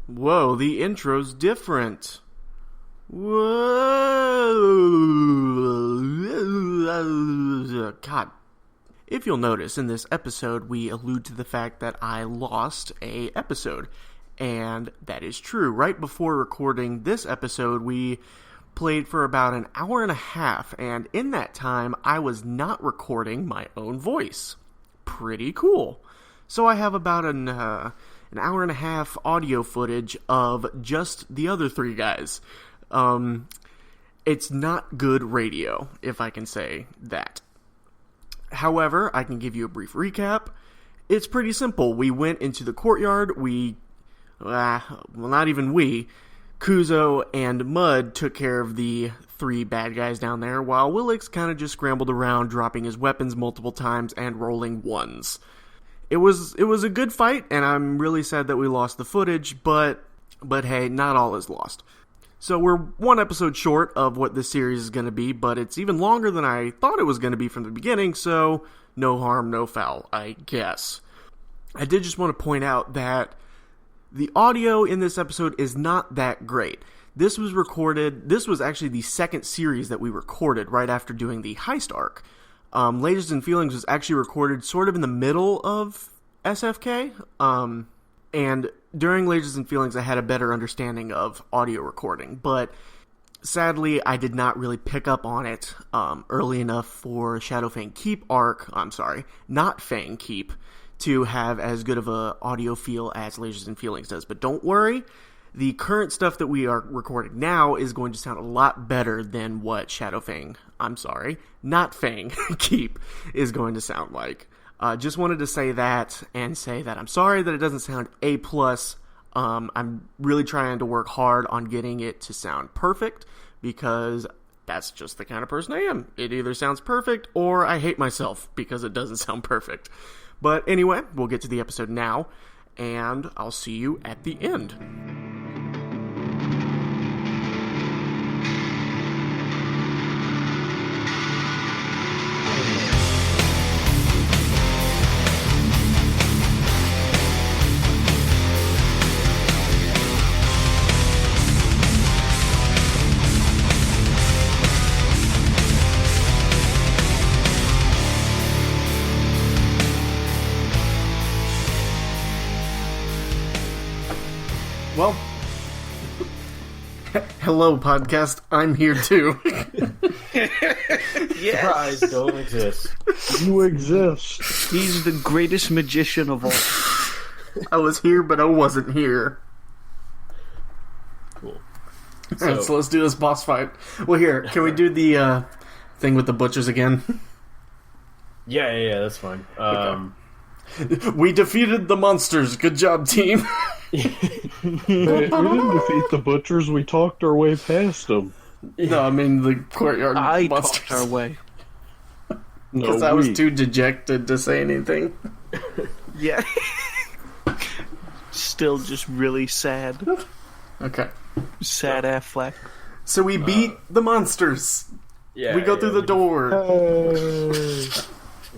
Whoa, the intro's different. Whoa. God. If you'll notice, in this episode, we allude to the fact that I lost a episode. And that is true. Right before recording this episode, we played for about an hour and a half. And in that time, I was not recording my own voice. Pretty cool. So I have about an hour and a half audio footage of just the other three guys. It's not good radio, if I can say that. However, I can give you a brief recap. It's pretty simple. We went into the courtyard. Not even we. Kuzo and Mud took care of the three bad guys down there, while Willix kind of just scrambled around, dropping his weapons multiple times and rolling ones. It was a good fight, and I'm really sad that we lost the footage, but hey, not all is lost. So we're one episode short of what this series is going to be, but it's even longer than I thought it was going to be from the beginning, so no harm, no foul, I guess. I did just want to point out that the audio in this episode is not that great. This was actually the second series that we recorded right after doing the Heist arc. Lasers and Feelings was actually recorded sort of in the middle of SFK, and during Lasers and Feelings I had a better understanding of audio recording, but sadly I did not really pick up on it early enough for Not-Fang Keep to have as good of a audio feel as Lasers and Feelings does. But don't worry, the current stuff that we are recording now is going to sound a lot better than what Not-Fang Keep is going to sound like. Just wanted to say that, and say that I'm sorry that it doesn't sound A+. I'm really trying to work hard on getting it to sound perfect, because that's just the kind of person I am. It either sounds perfect, or I hate myself because it doesn't sound perfect. But anyway, we'll get to the episode now, and I'll see you at the end. Well, hello, podcast. I'm here, too. Yes. Surprise, don't exist. You exist. He's the greatest magician of all. I was here, but I wasn't here. Cool. So let's do this boss fight. Well, here, can we do the thing with the butchers again? Yeah, that's fine. Okay. We defeated the monsters. Good job, team. We didn't defeat the butchers, we talked our way past them. No, I mean the courtyard monsters. Talked our way. Because I was too dejected to say anything. Yeah. Still just really sad. Okay. Sad Affleck. So we beat the monsters. Yeah. We go through the door.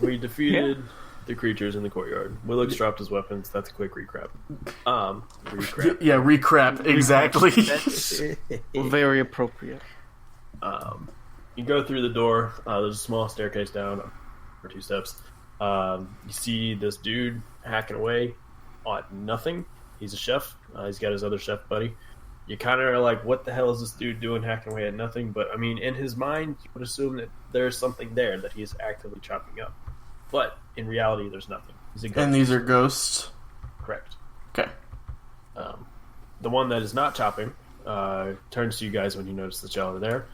We defeated the creatures in the courtyard. Willix dropped his weapons. That's a quick recap. Recap. Yeah, recap. Exactly. That's very appropriate. You go through the door. There's a small staircase down, or 2 steps. You see this dude hacking away on nothing. He's a chef. He's got his other chef buddy. You kind of are like, what the hell is this dude doing hacking away at nothing? But, I mean, in his mind, you would assume that there's something there that he's actively chopping up. But in reality, there's nothing. He's a ghost. And these are ghosts? Correct. Okay. The one that is not chopping turns to you guys when you notice that y'all are there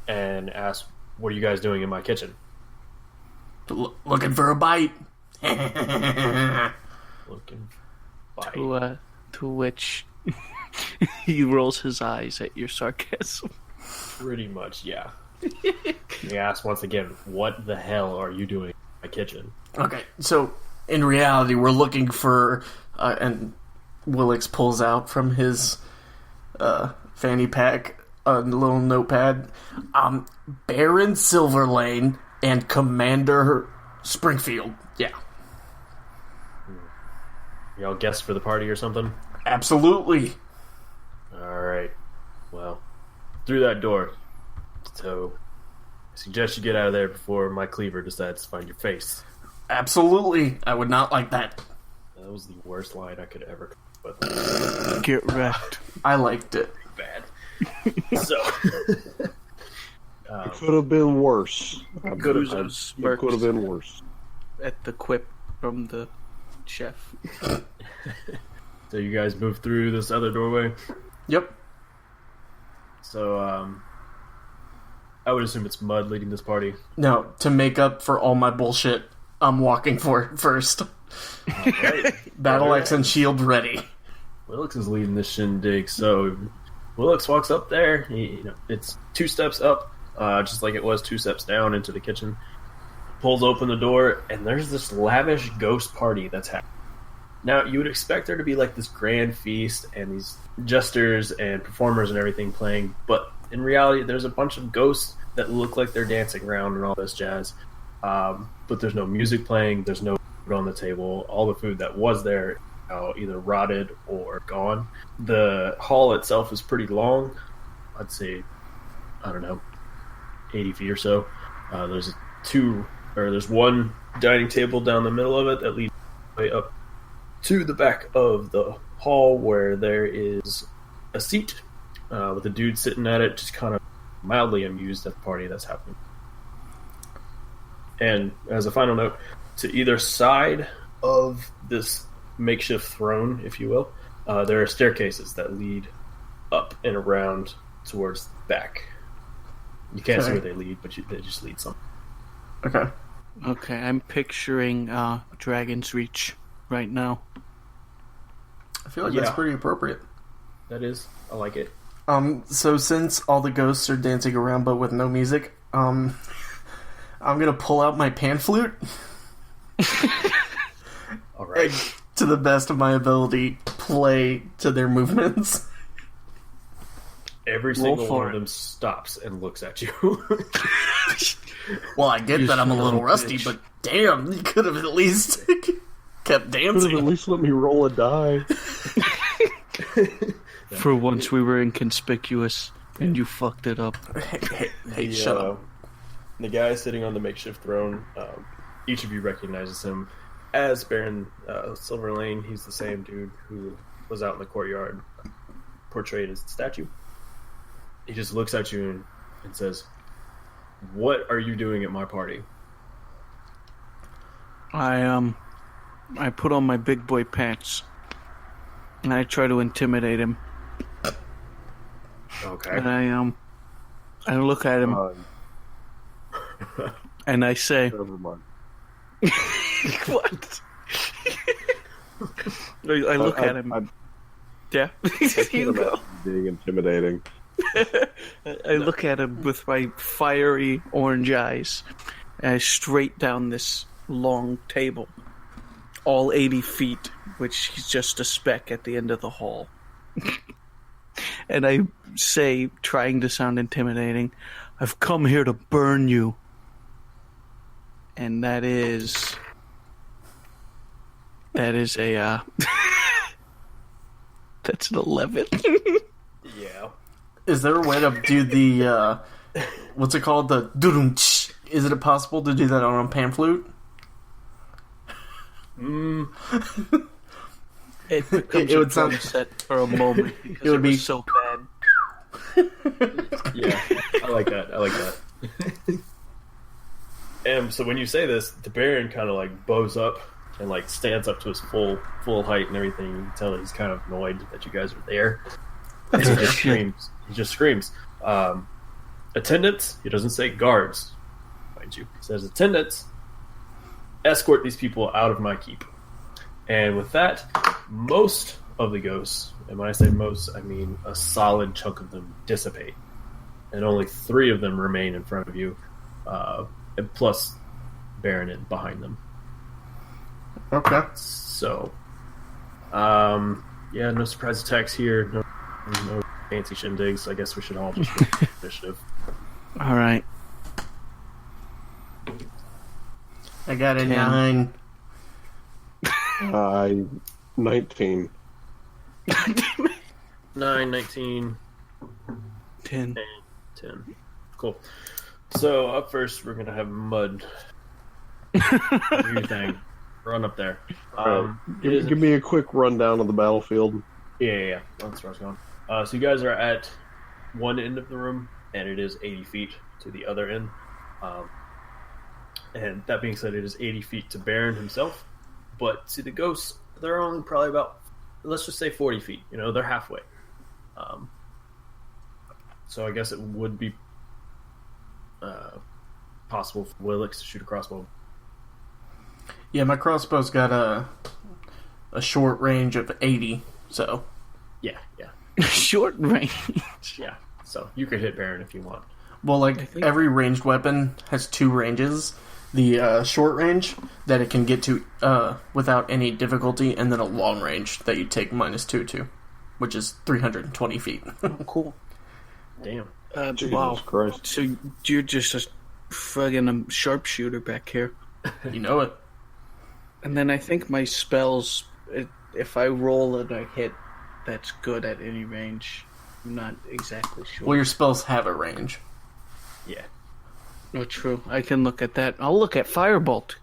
and asks, what are you guys doing in my kitchen? Looking for a bite. Looking bite. To which he rolls his eyes at your sarcasm. Pretty much, yeah. He asks once again, what the hell are you doing in my kitchen? Okay, so in reality, we're looking for, and Willix pulls out from his fanny pack a little notepad, Baron Silverlane and Commander Springfield. Yeah. Y'all guests for the party or something? Absolutely. through that door. So I suggest you get out of there before my cleaver decides to find your face. Absolutely. I would not like that. That was the worst line I could ever come up with. Get wrecked. I liked it. Bad. So It could have been worse. It could Smirks have been worse. at the quip from the chef. so you guys move through this other doorway. Yep. So I would assume it's Mud leading this party. No, to make up for all my bullshit, I'm walking for it first. Right. Battle axe and shield ready. Willix is leading this shindig, so Willix walks up there. It's 2 steps up, just like it was 2 steps down into the kitchen. Pulls open the door, and there's this lavish ghost party that's happening. Now, you would expect there to be like this grand feast and these jesters and performers and everything playing, but in reality, there's a bunch of ghosts that look like they're dancing around and all this jazz. But there's no music playing, there's no food on the table. All the food that was there either rotted or gone. The hall itself is pretty long. I'd say, I don't know, 80 feet or so. There's one dining table down the middle of it that leads way up to the back of the hall where there is a seat with a dude sitting at it, just kind of mildly amused at the party that's happening. And as a final note, to either side of this makeshift throne, if you will, there are staircases that lead up and around towards the back. You can't see where they lead, but they just lead somewhere. Okay. Okay, I'm picturing Dragon's Reach right now. I feel like that's pretty appropriate. That is. I like it. So since all the ghosts are dancing around but with no music, I'm gonna pull out my pan flute. All right. And, to the best of my ability, play to their movements. Every single one of them stops and looks at you. Well, I get that I'm a little rusty, but damn, you could have at least kept Could have dancing. at least let me roll a die. For once we were inconspicuous, and you fucked it up. Hey, shut up. The guy sitting on the makeshift throne, each of you recognizes him as Baron Silverlane. He's the same dude who was out in the courtyard, portrayed as the statue. He just looks at you and says, "What are you doing at my party?" I put on my big boy pants, and I try to intimidate him. Okay. And I look at him, and I say, Never mind. "What?" I look at him. Yeah, you go. Being intimidating. I look at him with my fiery orange eyes, and I straight down this long table, all 80 feet, which is just a speck at the end of the hall. And I say, trying to sound intimidating, "I've come here to burn you." And that is a that's an 11. Yeah. Is there a way to do the, what's it called? The doo-dum-tsh? Is it possible to do that on a pan flute? It becomes It a would drum sound- set for a moment because It would be- was so bad. Yeah. I like that. And so when you say this, the Baron kind of like bows up and like stands up to his full height and everything. You can tell that he's kind of annoyed that you guys are there. And he just screams. He just screams. Attendants. He doesn't say guards, mind you. He says attendants. Escort these people out of my keep. And with that, most of the ghosts, and when I say most, I mean a solid chunk of them, dissipate, and only 3 of them remain in front of you, and plus Baronet behind them. Okay. So, no surprise attacks here. No fancy shindigs. I guess we should all just roll initiative. All right. I got a 10. 9. 19. 9, 19. 10. 10. Cool. So up first, we're gonna have Mud. Do your thing. Run up there. Give me a quick rundown of the battlefield. Yeah. That's where I was going. So you guys are at one end of the room, and it is 80 feet to the other end. And that being said, it is 80 feet to Baron himself. But to the ghosts, they're only probably about, let's just say 40 feet. They're halfway. So I guess it would be possible for Willix to shoot a crossbow. Yeah, my crossbow's got a short range of 80, so... Yeah. Short range. Yeah, so you could hit Baron if you want. Well, every ranged weapon has two ranges. The short range that it can get to without any difficulty, and then a long range that you take -2 to, which is 320 feet. Cool. Damn. Jesus Christ. So you're just a friggin' sharpshooter back here. You know it. And then I think my spells, if I roll and I hit, that's good at any range. I'm not exactly sure. Well, your spells have a range. Yeah. Oh, true. I can look at that. I'll look at Firebolt.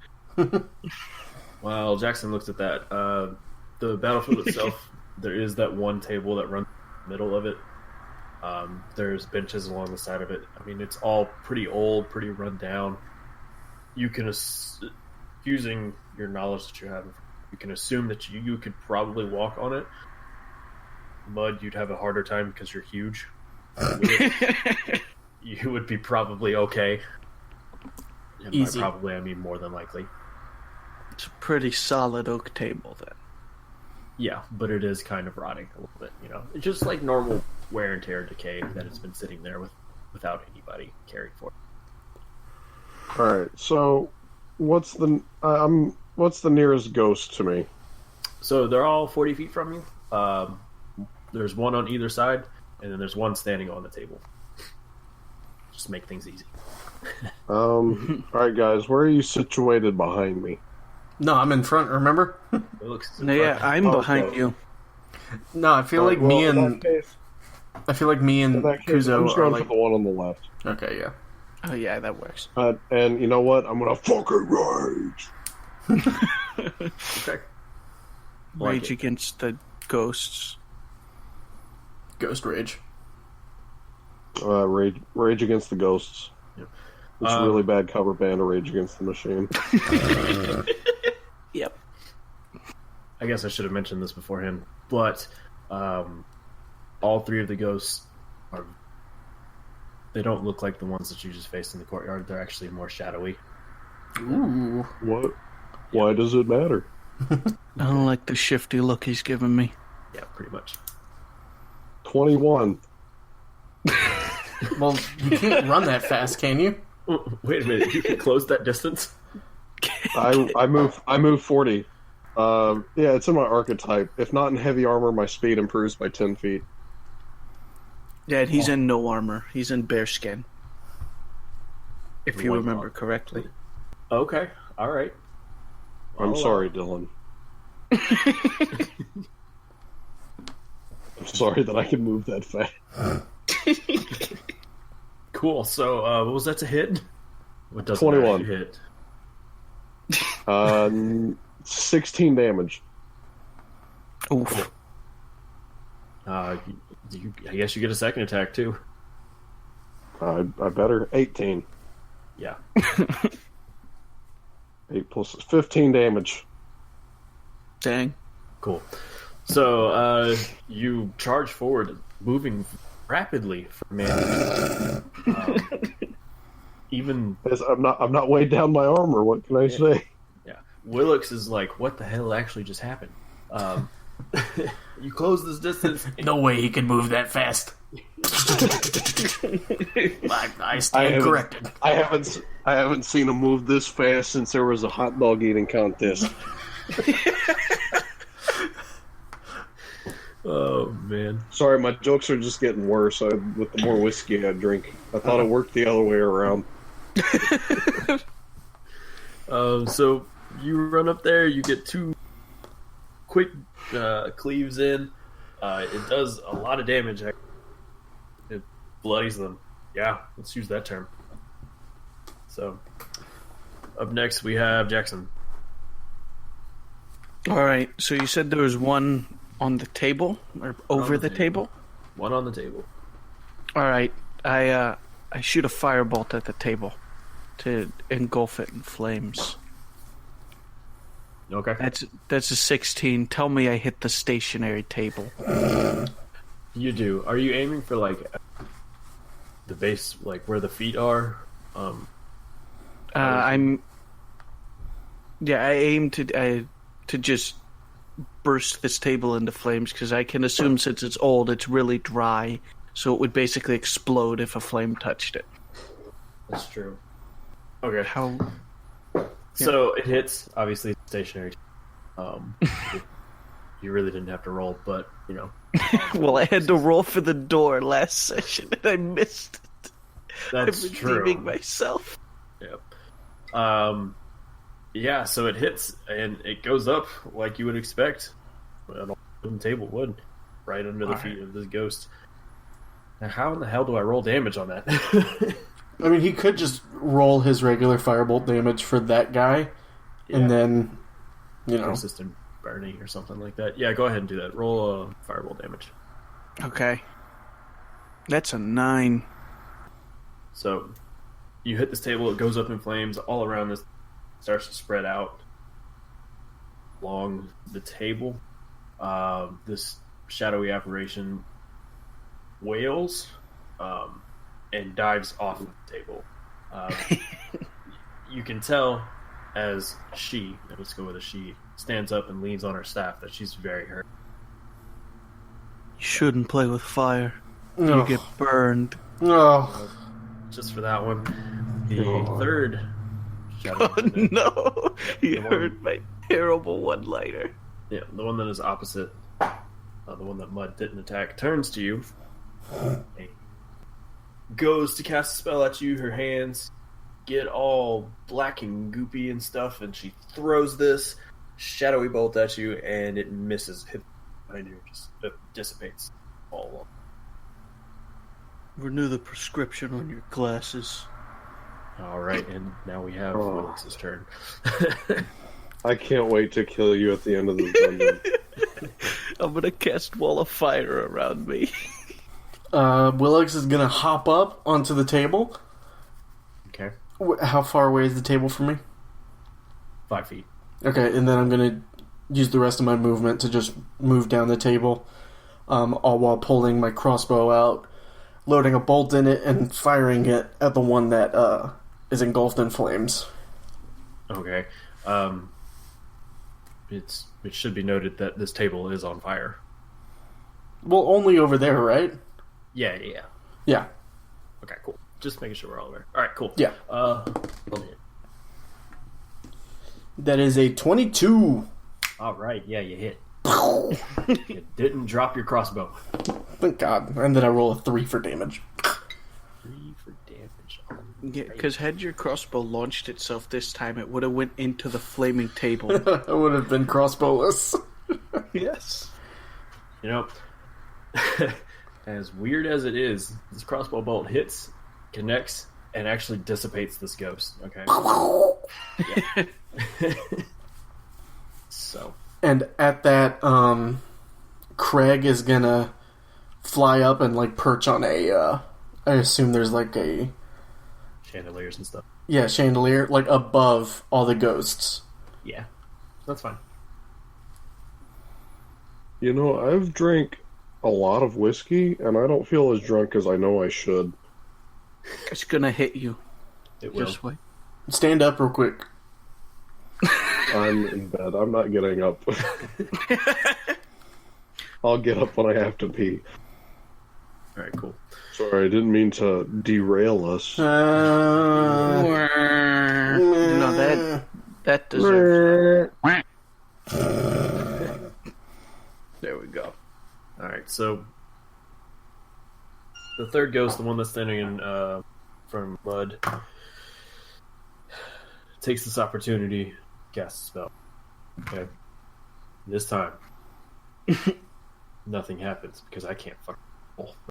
While Jackson looks at that, the battlefield itself, there is that one table that runs in the middle of it. There's benches along the side of it. I mean, it's all pretty old, pretty run down. You can, using your knowledge that you have, you can assume that you could probably walk on it. Mud, you'd have a harder time because you're huge. You would be probably okay. And Easy. by probably, I mean more than likely. It's a pretty solid oak table, then. Yeah, but it is kind of rotting a little bit, It's just like normal wear and tear decay that it's been sitting there without anybody caring for it. Alright, so what's the nearest ghost to me? So they're all 40 feet from you. There's one on either side, and then there's one standing on the table. Just make things easy. Alright guys, where are you situated behind me? No, I'm in front, remember? It looks No, yeah, I'm behind you. No, I feel like me and Kuzo I'm just are going like... for the one on the left. Okay, yeah. Oh, yeah, that works. And you know what? I'm gonna fucking rage! okay. Rage against the ghosts. Ghost Rage. Rage Against the Ghosts. Yep. It's a really bad cover band of Rage Against the Machine. Yep. I guess I should have mentioned this beforehand, but all three of the ghosts they don't look like the ones that you just faced in the courtyard. They're actually more shadowy. Ooh. What? Why does it matter? I don't like the shifty look he's giving me. Yeah, pretty much. 21. Well, you can't run that fast, can you? Wait a minute, you can close that distance? I move 40. Yeah, it's in my archetype. If not in heavy armor, my speed improves by 10 feet. Yeah, he's in no armor. He's in bear skin. If you remember correctly. Okay, alright. I'm sorry, Dylan. I'm sorry that I can move that fast. Cool, so what was that to hit? What does 21. Hit? 16 damage. Oof. I guess you get a second attack too. I better. 18. Yeah. 8 plus 15 damage. Dang. Cool. So you charge forward, moving rapidly for man. Even I'm not weighed down by armor. What can I say? yeah, Willix is like, what the hell actually just happened? You close this distance. No way he can move that fast. I stand corrected. I haven't seen him move this fast since there was a hot dog eating contest. Oh man. Sorry, my jokes are just getting worse with the more whiskey I drink. I thought it worked the other way around. So you run up there, you get 2 quick cleaves in. It does a lot of damage. bloodies them. Yeah, let's use that term. So, up next we have Jackson. All right. So you said there was one on the table or over the table? One on the table. All right. I shoot a firebolt at the table to engulf it in flames. Okay. That's a 16. Tell me I hit the stationary table. You do. Are you aiming for like the base, like where the feet are? I aim to just burst this table into flames because I can assume since it's old, it's really dry, so it would basically explode if a flame touched it. That's true. Okay. How? So it hits, obviously, stationary. You really didn't have to roll, but, you know. Well, I had to roll for the door last session, and I missed it. That's I'm true. redeeming myself. Yep. Yeah, so it hits, and it goes up like you would expect. An old wooden table would. Right under the feet of this ghost. Now, how in the hell do I roll damage on that? I mean, he could just roll his regular firebolt damage for that guy, and then, Persistent burning or something like that. Yeah, go ahead and do that. Roll a firebolt damage. Okay. That's a 9. So, you hit this table, it goes up in flames all around this, starts to spread out along the table. This shadowy apparition wails and dives off of the table. You can tell as let's go with a she, stands up and leans on her staff that she's very hurt. You shouldn't play with fire. No. You get burned. Oh. Just for that one. The third shadow. Oh no! You heard my terrible one-liner. Yeah, the one that is opposite, the one that Mud didn't attack, turns to you. Goes to cast a spell at you. Her hands get all black and goopy and stuff, and she throws this shadowy bolt at you, and it misses. Hit behind you, just it dissipates all along. Renew the prescription on your glasses. All right, and now we have Willix's turn. I can't wait to kill you at the end of the dungeon. I'm gonna cast wall of fire around me. Willix is gonna hop up onto the table. Okay. How far away is the table from me? 5 feet. Okay, and then I'm gonna use the rest of my movement to just move down the table, all while pulling my crossbow out, loading a bolt in it, and firing it at the one that is engulfed in flames. Okay. It should be noted that this table is on fire. Well, only over there, right? Yeah. Yeah. Okay, cool. Just making sure we're all aware. All right, cool. Yeah. Let me- That is a 22. All right, yeah, you hit. You didn't drop your crossbow. Thank God. And then I roll a 3 for damage. 3 for damage. Yeah, because had your crossbow launched itself this time, it would have went into the flaming table. I would have been crossbowless. Yes. You know, as weird as it is, this crossbow bolt hits, connects, and actually dissipates this ghost. Okay. So. And at that, Craig is gonna fly up and like perch on a. I assume there's like a Chandeliers and stuff. Yeah, chandelier, like above all the ghosts. Yeah, that's fine. You know, I've drank a lot of whiskey, and I don't feel as drunk as I know I should. It's gonna hit you. It will. Just wait. Stand up real quick. I'm in bed. I'm not getting up. I'll get up when I have to pee. All right, cool. Sorry, I didn't mean to derail us. No, that deserves. There we go. All right, so the third ghost, the one that's standing in from Mud, takes this opportunity, casts a spell. Okay, this time nothing happens because I can't fuck.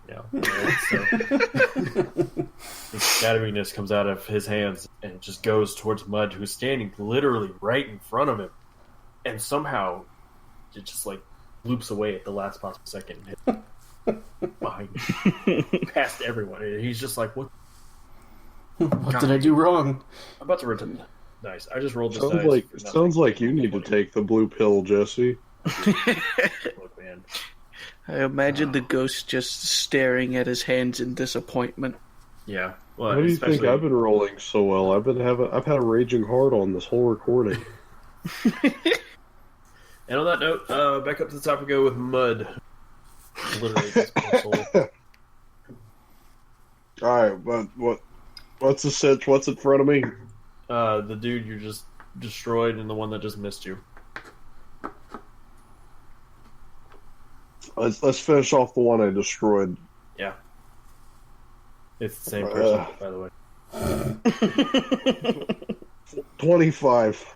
now. Right? So the scatteredness comes out of his hands and it just goes towards Mud, who's standing literally right in front of him, and somehow it just like loops away at the last possible second and hits behind him, past everyone. And he's just like, "What? What did I do wrong?" I'm about to return. Nice. I just rolled this Sounds dice. like for nothing. sounds like you need to take the blue pill, Jesse. Look, man. I imagine the ghost just staring at his hands in disappointment. Yeah. Well, Why do you think especially- I've been rolling so well? I've had a raging heart on this whole recording. And on that note, back up to the top we go with Mud. Literally, this poor soul. All right, but what's the sitch? What's in front of me? The dude you just destroyed and the one that just missed you. Let's finish off the one I destroyed. Yeah. It's the same person, by the way. 25.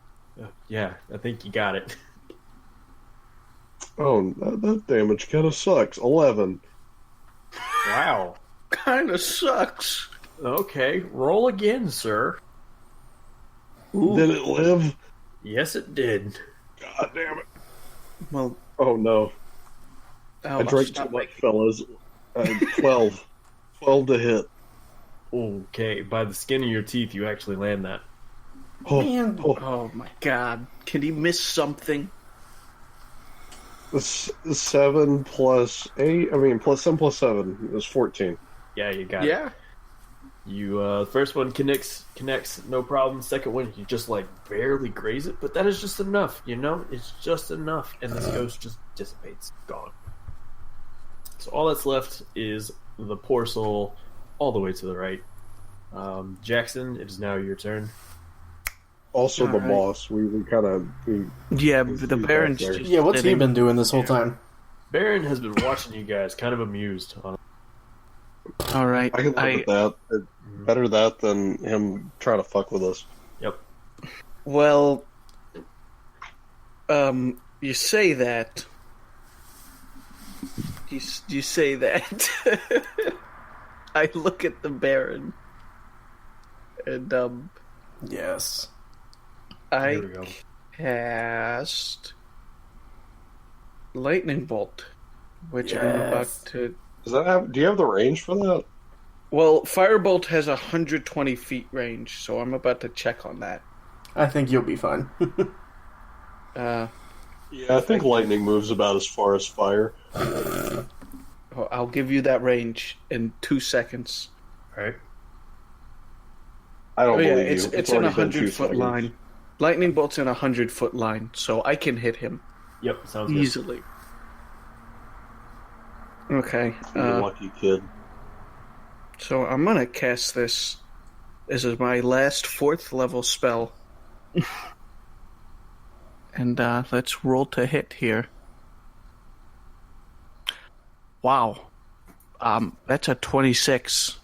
Yeah, I think you got it. Oh, that damage kind of sucks. 11. Wow. Kinda sucks. Okay, roll again, sir. Ooh. Did it live? Yes, it did. God damn it. Well, Oh no. I drank too much, fellas. 12. 12 to hit. Okay, by the skin of your teeth, you actually land that. Oh, Man. oh my god. Can he miss something? this is 7 plus 8. I mean, plus 7 plus 7 is 14. Yeah, you got it. You, the first one connects, no problem. Second one, you just, like, barely graze it, but that is just enough, you know? It's just enough, and this ghost just dissipates. Gone. So all that's left is the poor soul all the way to the right. Jackson, it is now your turn. Also, the Alright. boss. We kind of. Yeah, but the Baron's there. just Yeah, what's he sitting- been doing this whole time? Baron has been watching you guys, kind of amused. Alright. I can live with that. Better that than him trying to fuck with us. Yep. Well, you say that. You say that. I look at the Baron, and Yes. I Here we go. cast Lightning Bolt, which I'm about Yes. to. Does that have? Do you have the range for that? Well, Firebolt has 120 feet range, so I'm about to check on that. I think you'll be fine. Uh, Yeah, I think lightning moves about as far as fire. I'll give you that range in 2 seconds. Alright. I don't Oh yeah, believe it's you. it's in a already been 2 100-foot seconds. line. Lightning bolt's in a 100-foot line, so I can hit him Yep, sounds good. easily. Okay, You lucky kid. so I'm gonna cast this. This is my last 4th level spell, and let's roll to hit here. Wow, that's a 26.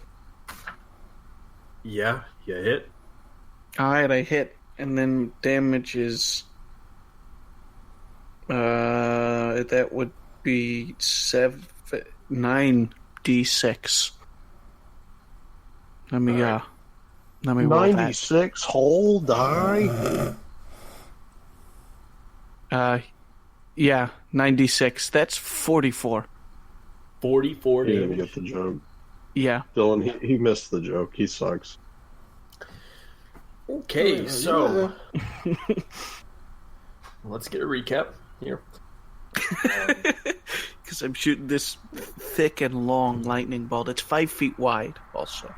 Yeah, you hit. Alright, I hit, and then damage is that would be 9d6. Let me roll that. 96 whole die? Yeah, 96. That's 44. 44 He didn't damage. get the joke. Yeah. Dylan, he missed the joke. He sucks. Okay, so let's get a recap here. Because I'm shooting this thick and long lightning bolt. It's 5 feet wide, also.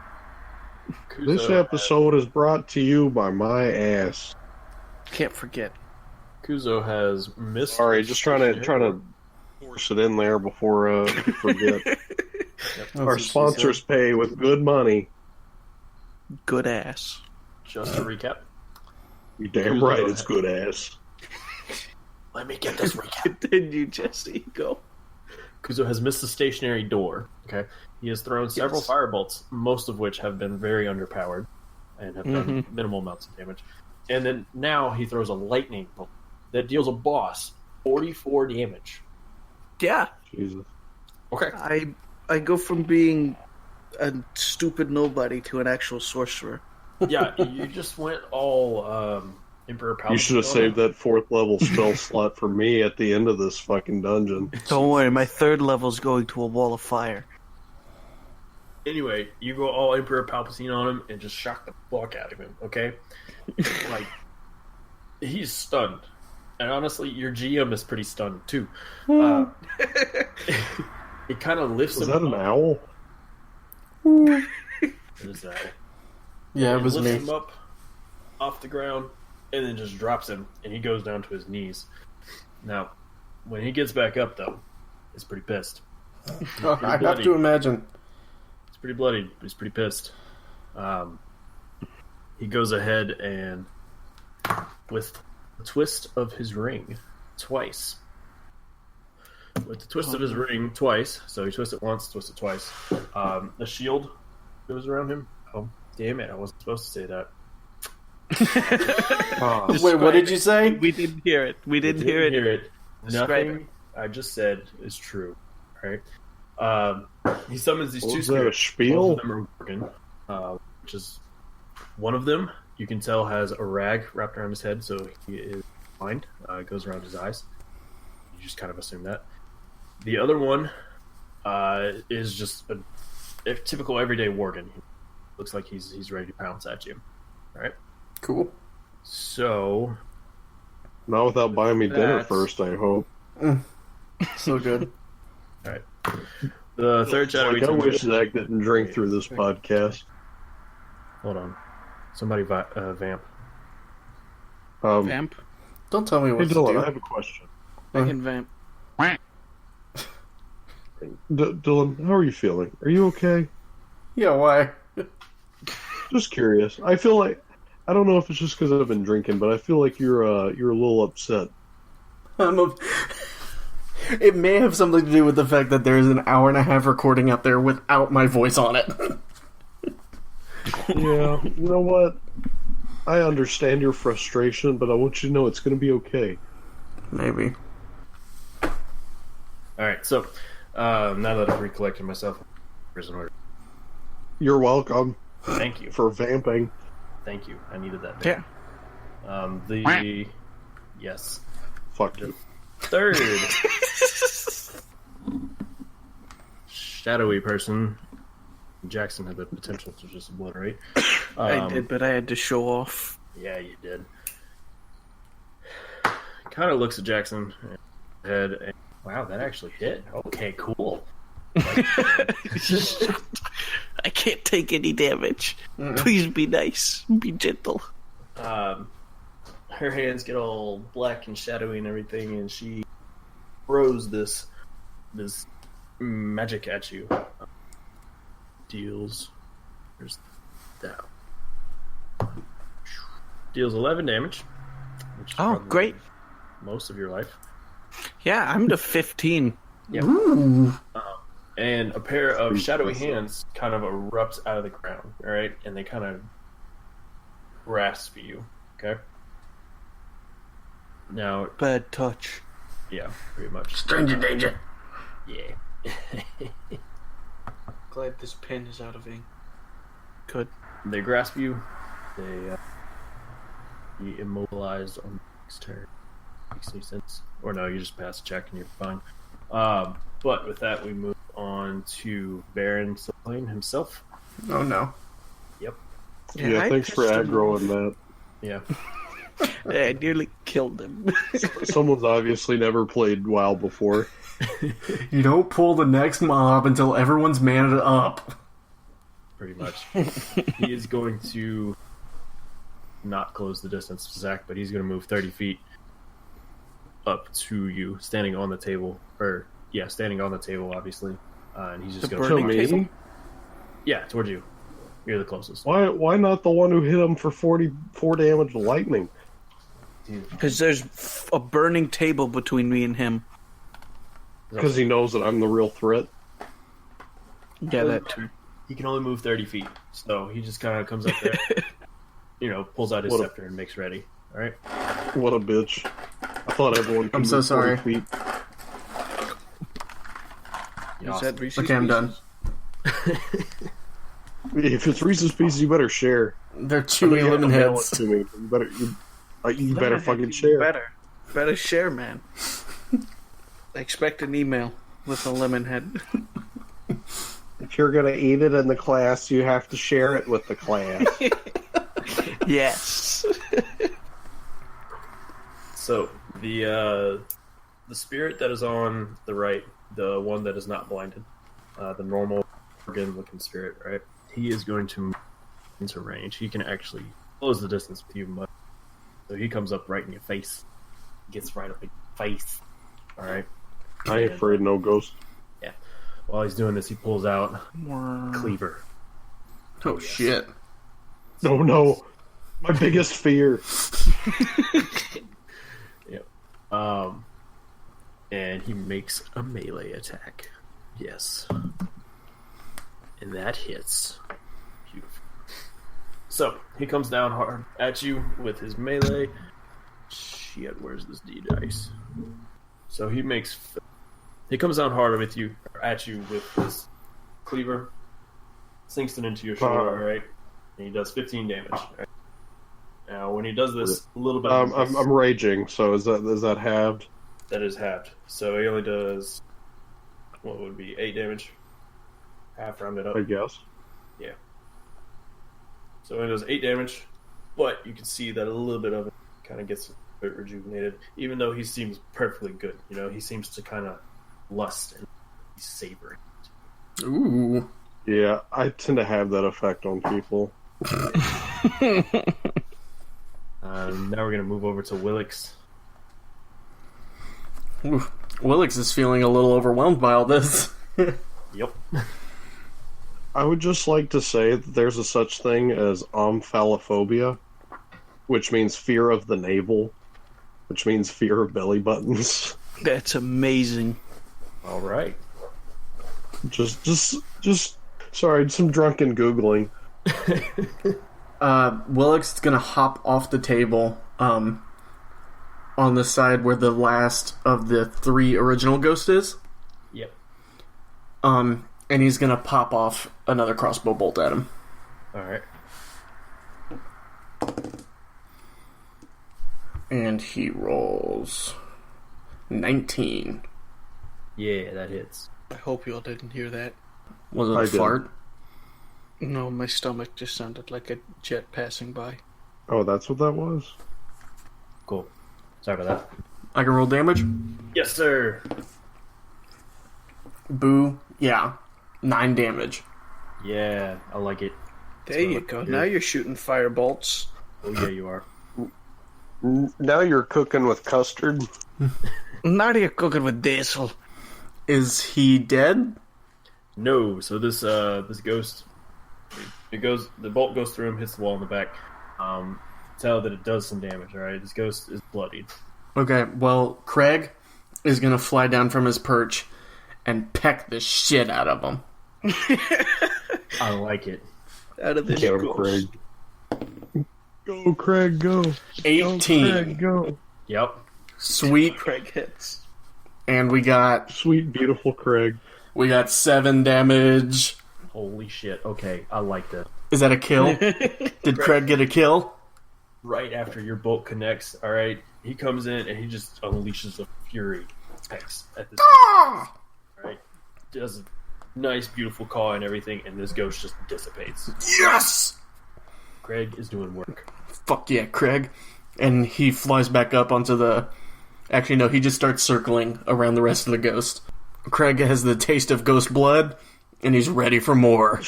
This episode is brought to you by my ass. Can't forget. Kuzo has missed. Sorry, just trying to force it in there before we forget. That's Our what she sponsors pay with good money. Good ass. Just to recap. You damn right, it's good ass. Let me get this recap. Continue, Jesse. Go. Kuzo has missed the stationary door. Okay, he has thrown several firebolts, most of which have been very underpowered and have done minimal amounts of damage. And then now he throws a lightning bolt that deals a boss 44 damage. Yeah. Jesus. Okay, I go from being a stupid nobody to an actual sorcerer. Yeah, you just went all Emperor Palpatine. You should have saved that 4th level spell slot for me at the end of this fucking dungeon. Don't worry, my 3rd level's going to a wall of fire. Anyway, you go all Emperor Palpatine on him and just shock the fuck out of him, okay? Like, he's stunned. And honestly, your GM is pretty stunned, too. It kind of lifts him Was that an up. owl? What is that? Yeah, it was lifts me. him up off the ground and then just drops him, and he goes down to his knees. Now, when he gets back up, though, he's pretty pissed. I have to imagine. He's pretty bloody, but he's pretty pissed. He goes ahead and, with a twist of his ring, twice. With the twist of his ring twice, so he twists it once, twists it twice. The shield goes around him. Oh, damn it! I wasn't supposed to say that. Wait, what did you say? We didn't hear it. We didn't hear it. Describe Nothing I just said is true. Right? He summons these What two was that, a spirits. spiel? Both of them are working, which is one of them. You can tell has a rag wrapped around his head, so he is blind. It goes around his eyes. You just kind of assume that. The other one is just a typical everyday worgen. Looks like he's ready to pounce at you. All right. Cool. So Not without buying me dinner That's- first, I hope. So good. all right. The third shadowy Like, I wish token. Zach didn't drink through this podcast. Hold on. Somebody vamp. Vamp. Don't tell me Hey, what to Dylan, do. I have a question. I can vamp. Dylan, how are you feeling? Are you okay? Yeah, why? Just curious. I feel like I don't know if it's just because I've been drinking, but I feel like you're a little upset. It may have something to do with the fact that there's an hour and a half recording out there without my voice on it. Yeah, you know what? I understand your frustration, but I want you to know it's going to be okay. Maybe. All right. So now that I've recollected myself, prison order. You're welcome Thank you. for vamping. Thank you. I needed that. Yeah. Yes. Fuck you. Third shadowy person. Jackson had the potential to just obliterate. I did, but I had to show off. Yeah, you did. Kind of looks at Jackson head. And, wow, that actually hit. Okay, cool. I can't take any damage. Please be nice. Be gentle. Her hands get all black and shadowy and everything, and she throws this magic at you. Deals. There's that. Deals 11 damage. Which is Oh, probably great. Most of your life. Yeah, I'm to 15. Yeah. Ooh. And a pair of shadowy hands kind of erupts out of the ground, alright? And they kind of grasp you, okay? Now, Bad touch. yeah, pretty much. Stranger danger. Yeah. Glad this pen is out of ink. Good. They grasp you. They be immobilized on the next turn. Makes any sense? Or no, you just pass a check and you're fine. But with that, we move on to Baron Silane himself. Oh no. Yep. Yeah, I thanks for pissed him aggroing that. Yeah. I nearly killed him. Someone's obviously never played WoW before. You don't pull the next mob until everyone's manned up. Pretty much. He is going to not close the distance to Zach, but he's going to move 30 feet up to you, standing on the table. Standing on the table, obviously. And he's just The going To burning me? table? Yeah, towards you. You're the closest. Why not the one who hit him for 44 damage to lightning? Because there's a burning table between me and him. Because he knows that I'm the real threat. Yeah, that too. He can only move 30 feet, so he just kind of comes up there, pulls out his What a- scepter and makes ready. All right. What a bitch. I thought everyone could I'm so move 40 sorry. feet. Is that Reese's Okay, I'm done. Pieces? If it's Reese's Pieces, you better share. They're chewy You have to lemon mail heads. it to me. You better Lemonhead, fucking even share. Better share, man. I expect an email with a lemon head. If you're gonna eat it in the class, you have to share it with the class. Yes. So the spirit that is on the right, the one that is not blinded, the normal organ-looking spirit, right? He is going to move into range. He can actually close the distance with you, but so he comes up right in your face, gets right up in your face. All right. I ain't afraid of no ghost. Yeah. While he's doing this, he pulls out cleaver. Oh, shit. No, no. My biggest fear. Yep. And he makes a melee attack. Yes. And that hits. Beautiful. So, he comes down hard at you with his melee. Shit, where's this D dice? So he comes down harder with you, or at you with his cleaver. Sinks it into your shoulder, right? And he does 15 damage. Right? Now, when he does this, a little bit of I'm raging, so is that halved? that is halved. So he only does, what would be, 8 damage? Half rounded up. I guess. Yeah. So he does 8 damage, but you can see that a little bit of it kind of gets a bit rejuvenated, even though he seems perfectly good. You know, he seems to kind of lust and he's savoring it. Ooh. Yeah, I tend to have that effect on people. Now we're going to move over to Willix. Oof. Willix is feeling a little overwhelmed by all this. Yep. I would just like to say that there's a such thing as omphalophobia, which means fear of the navel, which means fear of belly buttons. That's amazing. All right. Just sorry, some drunken Googling. Willix is gonna hop off the table, on the side where the last of the 3 original ghosts is. Yep. And he's gonna pop off another crossbow bolt at him. All right. And he rolls 19. Yeah, that hits. I hope you all didn't hear that. Was it I a did. fart? No, my stomach just sounded like a jet passing by. Oh, that's what that was? Cool. Sorry about that. I can roll damage? Yes, sir. Boo. Yeah. 9 damage. Yeah, I like it. There you go. Now you're shooting fire bolts. Oh, yeah, you are. Now you're cooking with custard. Now you're cooking with diesel. Is he dead? No, so this ghost, the bolt goes through him, hits the wall in the back. Tell that it does some damage. All right, this ghost is bloodied. Okay, well, Craig is gonna fly down from his perch and peck the shit out of him. I like it. Out of this Get him, ghost. Craig. Go, Craig, go. 18. Go, Craig, go. Yep. Sweet. Craig hits. And we got Sweet, beautiful Craig. 7 damage. Holy shit. Okay, I like that. Is that a kill? Did Craig get a kill? Right after your bolt connects, all right, he comes in and he just unleashes a fury attack at this. All right, does a nice, beautiful caw and everything, and this ghost just dissipates. Yes! Craig is doing work. Fuck yeah, Craig. And he flies back up onto the... Actually, no, he just starts circling around the rest of the ghost. Craig has the taste of ghost blood, and he's ready for more.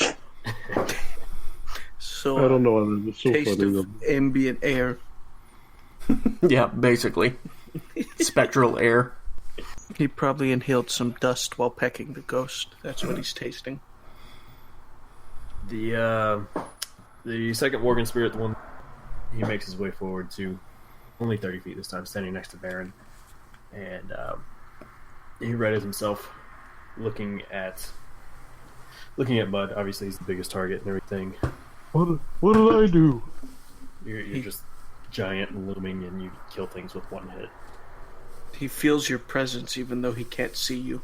So I don't know whether it's so taste funny. of ambient air. Yeah, basically. Spectral air. He probably inhaled some dust while pecking the ghost. That's what he's tasting. The second Worgen spirit, the one he makes his way forward to, only 30 feet this time, standing next to Baron, and he readies himself, looking at Mud. Obviously, he's the biggest target and everything. What did I do? You're just giant and looming, and you kill things with one hit. He feels your presence even though he can't see you.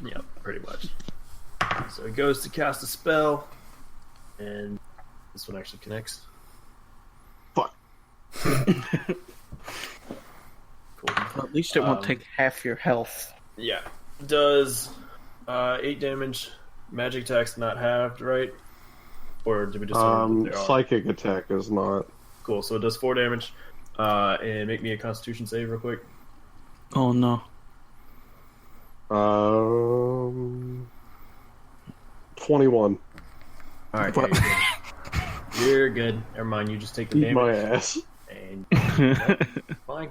Yep, pretty much. So he goes to cast a spell, and this one actually connects. Fuck. Cool. Well, at least it won't take half your health. Yeah. Does 8 damage. Magic attacks not halved, right? Or did we just psychic attack is not. Cool, so it does 4 damage. And make me a constitution save real quick. Oh no. 21. Alright, yeah, you're good. Never mind, you just take the Eat damage. my ass. And fine.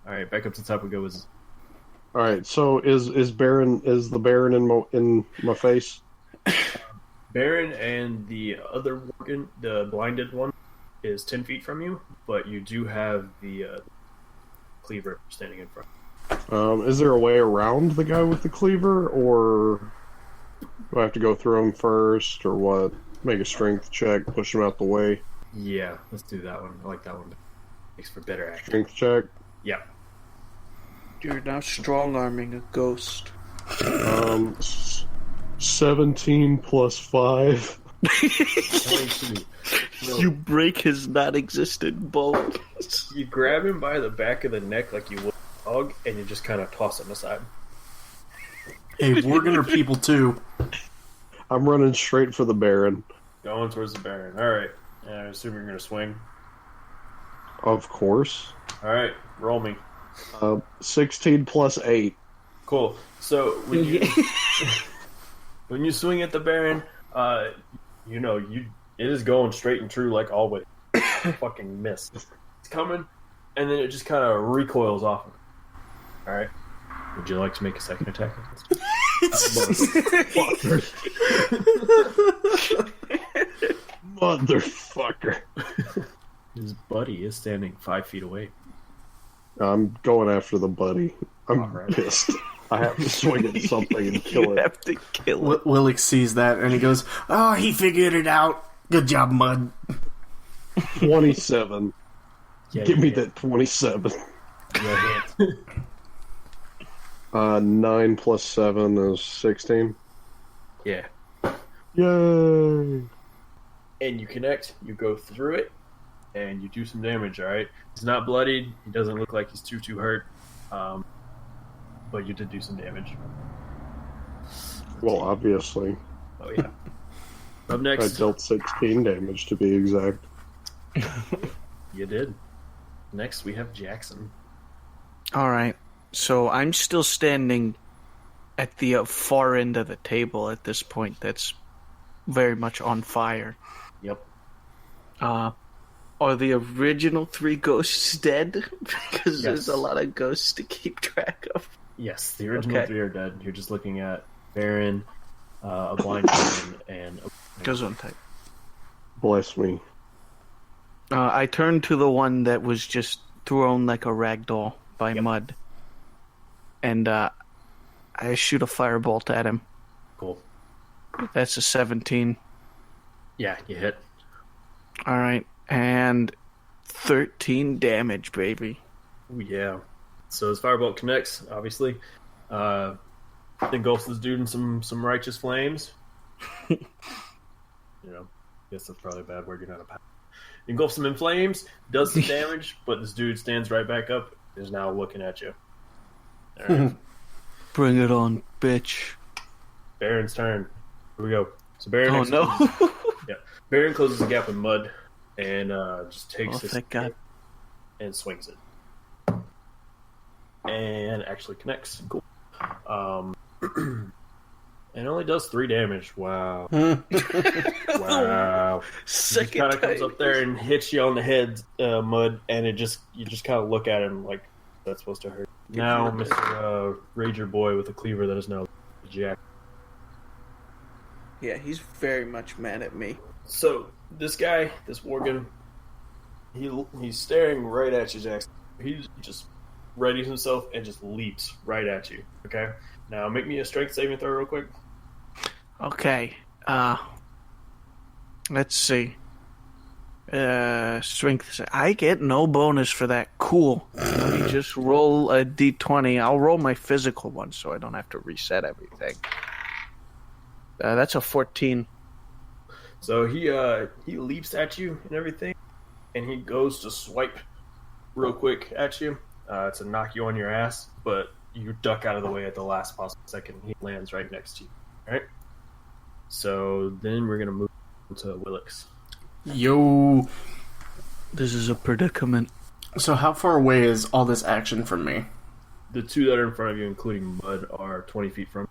Alright, back up to the top we go. Alright, so is the Baron in my face? Baron and the other Worgen, the blinded one, is 10 feet from you, but you do have the cleaver standing in front. Is there a way around the guy with the cleaver, or do I have to go through him first, or what? Make a strength check, push him out the way. Yeah, let's do that one. I like that one. Makes for better action. Strength check. Yeah. You're now strong-arming a ghost. 17 plus 5. 22. You break his non-existent bolt. You grab him by the back of the neck like you would a dog, and you just kind of toss him aside. Hey, Worgen are people too. I'm running straight for the Baron. Going towards the Baron. Alright. I assume you're going to swing. Of course. Alright, roll me. 16 plus 8. Cool. So, when you, when you swing at the Baron, it is going straight and true like always. Fucking miss. It's coming, and then it just kind of recoils off of it. Alright. Would you like to make a second attack? Motherfucker. His buddy is standing 5 feet away. I'm going after the buddy. I'm Alright. pissed. I have to swing at something and kill You it. have to kill it. Willick sees that and he goes, "Oh, he figured it out. Good job, Mud." 27. Yeah, Give you me hit. that 27. Yeah, hit. 9 plus 7 is 16. Yeah. Yay! And you connect, you go through it, and you do some damage, alright? He's not bloodied, he doesn't look like he's too hurt, but you did do some damage. Well, obviously. Oh, yeah. Up I next, dealt 16 damage to be exact. you did. Next, we have Jackson. Alright, so I'm still standing at the far end of the table at this point that's very much on fire. Yep. Are the original 3 ghosts dead? Because there's a lot of ghosts to keep track of. Yes, the original Okay. 3 are dead. You're just looking at Baron, a blind Baron, and a... Goes on type. Bless me. I turned to the one that was just thrown like a rag doll by Mud. And I shoot a firebolt at him. Cool. That's a 17. Yeah, you hit. Alright, and 13 damage, baby. Ooh, yeah. So his firebolt connects, obviously. Engulfs this dude in some righteous flames. Guess that's probably a bad word. You're not a paladin. Engulfs him in flames, does some damage, but this dude stands right back up, is now looking at you. Alright. Bring it on, bitch. Baron's turn. Here we go. So Baron Oh no. Baron closes the gap with Mud and just takes Oh, his thank God. and swings it. And actually connects. Cool. And only does 3 damage. Wow. Wow. Second Kind of comes time. up there and hits you on the head, Mud, and you just kind of look at him like that's supposed to hurt. Now, Mr. Rager Boy with a cleaver that is now Jack. Yeah, he's very much mad at me. So this guy, this Worgen, he's staring right at you, Jackson. He just readies himself and just leaps right at you. Okay. Now make me a strength saving throw real quick. Okay. Let's see. Strength. I get no bonus for that. Cool. Let me just roll a d20. I'll roll my physical one so I don't have to reset everything. That's a 14. So he leaps at you and everything, and he goes to swipe real quick at you to knock you on your ass, but you duck out of the way at the last possible second. He lands right next to you. All right. So then we're gonna move to Willix. Yo. This is a predicament. So how far away is all this action from me? The two that are in front of you, including Mud, are 20 feet from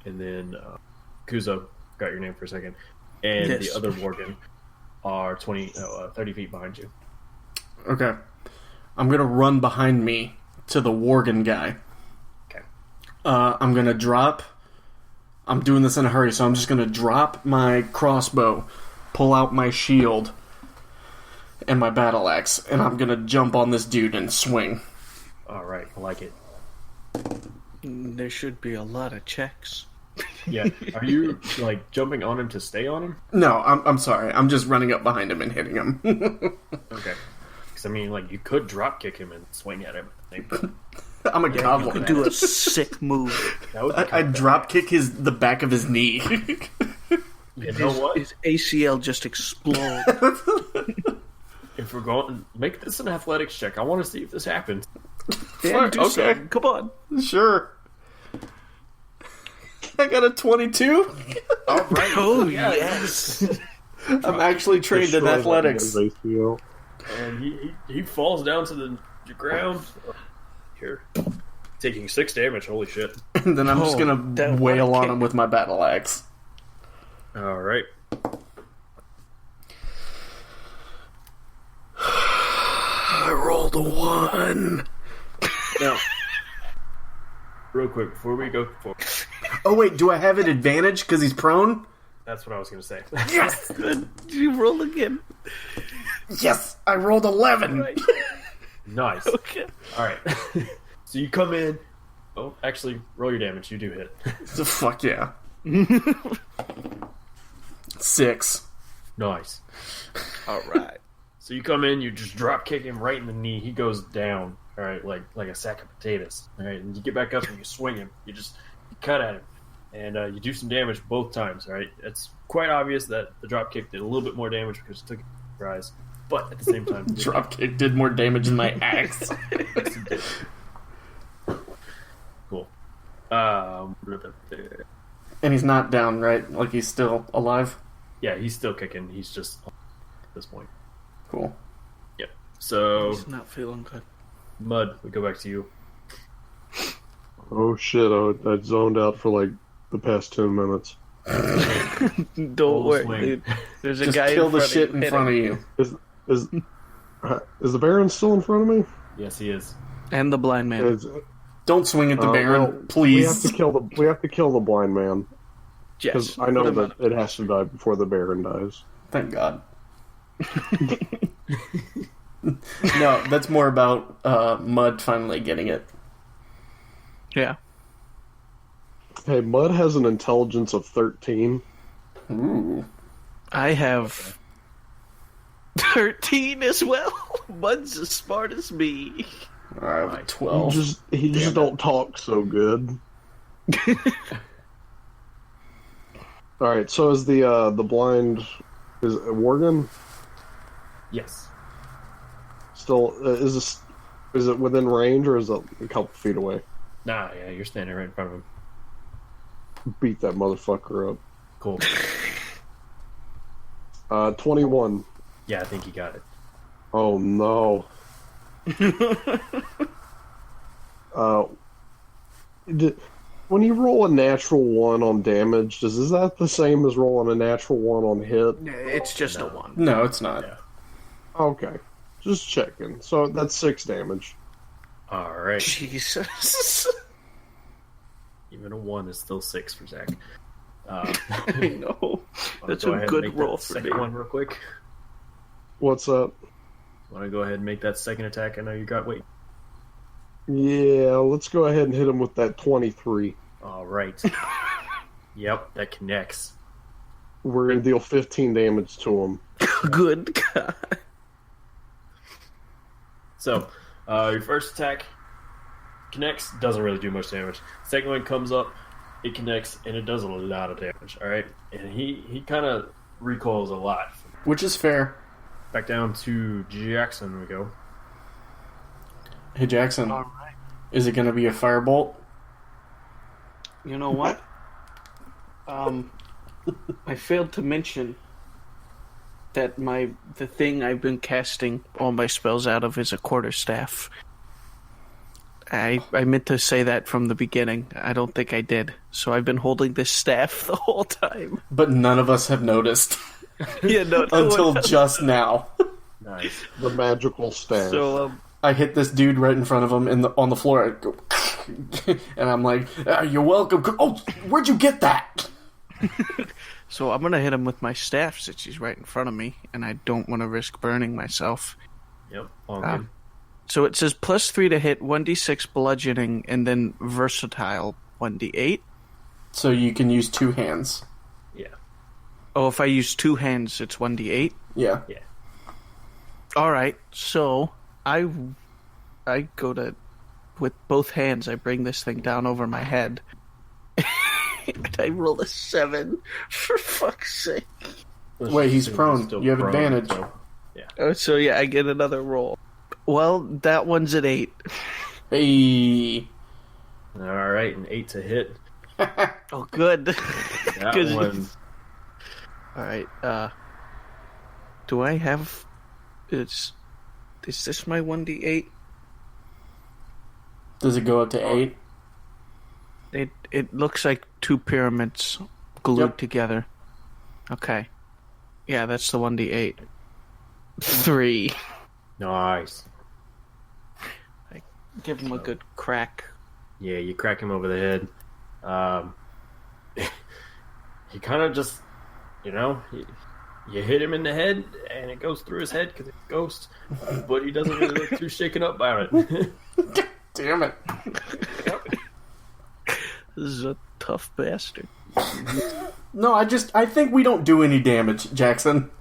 you. And then Kuzo, got your name for a second, and Yes. the other Worgen are 30 feet behind you. Okay. I'm going to run behind me to the Worgen guy. Okay. I'm going to drop... I'm doing this in a hurry, so I'm just going to drop my crossbow, pull out my shield, and my battle axe, and I'm going to jump on this dude and swing. All right, I like it. There should be a lot of checks. Yeah. Are you like jumping on him to stay on him? No, I'm sorry. I'm just running up behind him and hitting him. Okay. Because I mean, like you could drop kick him and swing at him at the same time. I'm a goblin. Could do a sick move. That would be I kinda drop kick the back of his knee. bad. You know what? His ACL just explodes. If we're going, make this an athletics check. I want to see if this happens. Yeah, Fuck, do okay. something. Come on. Sure. I got a 22. All right. Oh, yes. I'm actually trained in Destroy athletics. that man's ACL. And he falls down to the ground. Here, taking 6 damage. Holy shit! And then I'm just Oh, gonna that wail one on kick. him with my battle axe. All right. I rolled a 1. Now, real quick before we go forward, Oh wait, do I have an advantage because he's prone? that's what I was going to say. Yes! You roll again. Yes! I rolled 11! Nice. Okay. All right. So you come in. Oh, actually, roll your damage. You do hit. So fuck yeah. 6. Nice. All right. So you come in, you just drop kick him right in the knee. He goes down, all right, like a sack of potatoes. All right, and you get back up and you swing him. You cut at him, and you do some damage both times. All right, it's quite obvious that the drop kick did a little bit more damage because it took a surprise, but at the same time, Drop kick did more damage than my axe. yes, it did. Cool. And he's not down, right? Like he's still alive? Yeah, he's still kicking. He's just at this point. Cool. Yep. So He's not feeling good. Mud, we go back to you. Oh shit! I zoned out for like the past 10 minutes. Don't Roll worry. swing. Dude. There's a Just guy kill in the front shit of in you front of you. Is the Baron still in front of me? Yes, he is. and the blind man. Is, Don't swing at the Baron, well, please. We have to kill the blind man because Yes. I know Put him that it has to die before the Baron dies. Thank God. No, that's more about Mud finally getting it. Yeah. Hey, Mud has an intelligence of 13. Ooh. I have 13 as well. Mud's as smart as me. I have 12. He just don't talk so good. All right, so is the blind is it Worgen Yes. still is it within range or is it a couple feet away? Nah, yeah, you're standing right in front of him. Beat that motherfucker Cool. up. 21. Yeah, I think he got it. Oh no. When you roll a natural 1 on damage, is that the same as rolling a natural 1 on hit? It's just a one. No, it's not. Yeah. Okay, just checking. So that's 6 damage. All right. Jesus. Even a 1 is still 6 for Zach. I know. That's Go a ahead and good make roll that for second me. one real quick. What's up? Want to go ahead and make that second attack? I know you got weight. Yeah, let's go ahead and hit him with that 23. All right. Yep, that connects. We're gonna deal 15 damage to him. Good God. So, your first attack connects, doesn't really do much damage. Second one comes up, it connects, and it does a lot of damage. All right, and he kind of recoils a lot. Which is fair. Back down to Jackson we go. Hey, Jackson. All right. Is it going to be a firebolt? You know what? I failed to mention that the thing I've been casting all my spells out of is a quarterstaff. I meant to say that from the beginning. I don't think I did. So I've been holding this staff the whole time. But none of us have noticed. Yeah, no Until one- just now. Nice. The magical staff. So I hit this dude right in front of him on the floor. I go, and I'm like, "You're welcome." Oh, where'd you get that? So I'm gonna hit him with my staff since he's right in front of me, and I don't want to risk burning myself. Yep. All good. So it says +3 to hit, 1d6 bludgeoning, and then versatile 1d8. So you can use two hands. Yeah. Oh, if I use two hands, it's 1d8. Yeah. Yeah. All right. So I go to with both hands. I bring this thing down over my head. And I roll a 7. For fuck's sake. Let's Wait, just he's assume prone. still You have prone, advantage. so- Oh, so yeah, I get another roll. Well, that one's at 8. Hey. All right, an 8 to hit. Oh, good. That 'Cause- one. All right. Do I have? Is this my 1d8? Does it go up to 8? It looks like two pyramids glued Yep. together. Okay. Yeah, that's the 1d8. 3. Nice. Give him a good crack. Yeah, you crack him over the head. He kind of just, you hit him in the head, and it goes through his head because it's a ghost, but he doesn't really look too shaken up by it. Damn it. This is a tough bastard. No, I think we don't do any damage, Jackson.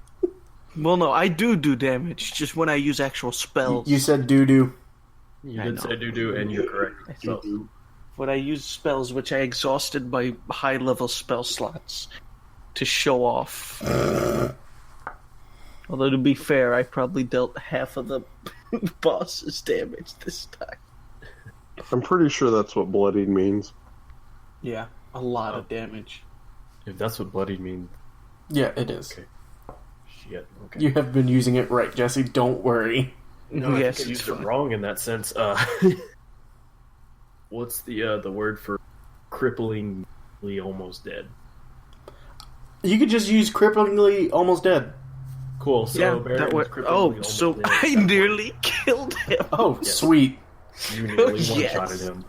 Well, no, I do damage, just when I use actual spells. You said doo-doo. You I did know. say doo-doo, and you're correct. So, When I use spells, which I exhausted my high-level spell slots to show off. Although, to be fair, I probably dealt half of the boss's damage this time. I'm pretty sure that's what bloodied means. Yeah, a lot of damage. if that's what bloodied means, Yeah, it is. Okay. shit. Okay. You have been using it right, Jesse. Don't worry. No, I Yes, think I it's used it fine. wrong in that sense. What's the word for cripplingly almost dead? You could just use cripplingly almost dead. Cool. So Yeah, Baron's that way. cripplingly Oh, almost so dead. I nearly killed him. Oh, Yes. sweet. You nearly Yes. one-shotted him.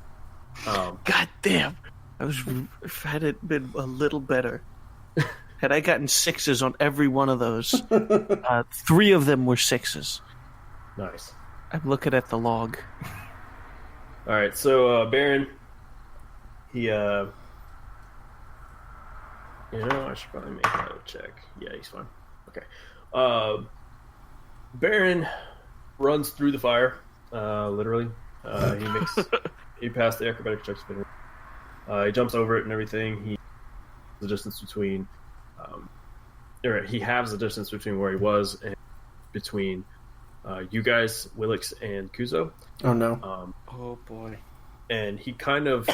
God damn! Had it been a little better, had I gotten 6s on every one of those, 3 of them were 6s. Nice. I'm looking at the log. All right, so Baron, he I should probably make that a check. Yeah, he's fine. Okay. Baron runs through the fire, literally. He passed the acrobatic checks. He jumps over it and everything. The distance between, he halves the distance between where he was and between you guys, Willix and Kuzo. Oh, no. Oh boy. And he kind of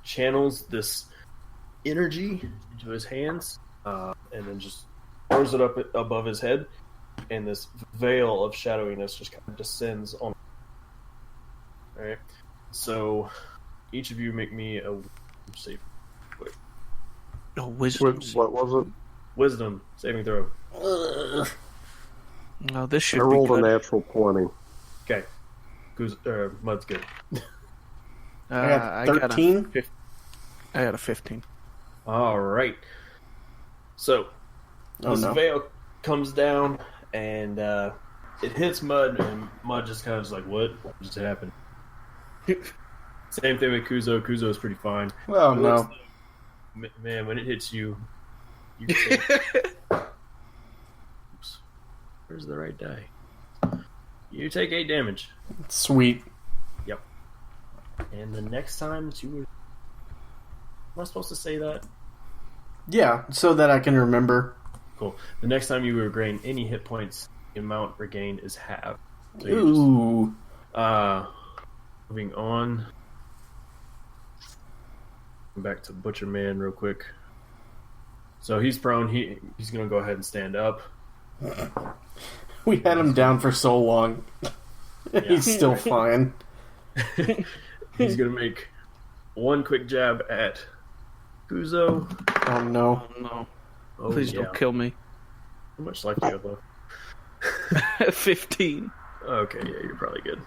channels this energy into his hands, and then just throws it up above his head, and this veil of shadowiness just kind of descends on. All right, so each of you make me a save. Wait, No wisdom. What was it? wisdom saving throw. No, this should I be rolled a good. natural 20. Okay, Mud's good. I got 13. I got a 15. All right, so Oh, this no. veil comes down and it hits Mud, and Mud just kind of is like, "What just happened?" Same thing with Kuzo. Kuzo is pretty fine. Oh, It no. looks like- man, when it hits you, you can't- Oops. Where's the right die? You take 8 damage. Sweet. Yep. And the next time you were... Am I supposed to say that? Yeah, so that I can remember. Cool. The next time you regain any hit points, the amount regained is halved. So Ooh. Moving on. Back to Butcher Man real quick. So he's prone. He's going to go ahead and stand up. We had him down for so long. He's still fine. He's going to make one quick jab at Kuzo. Oh no. Oh, no. Oh, Please don't kill me. How much life do you have left? 15. Okay, yeah, you're probably good.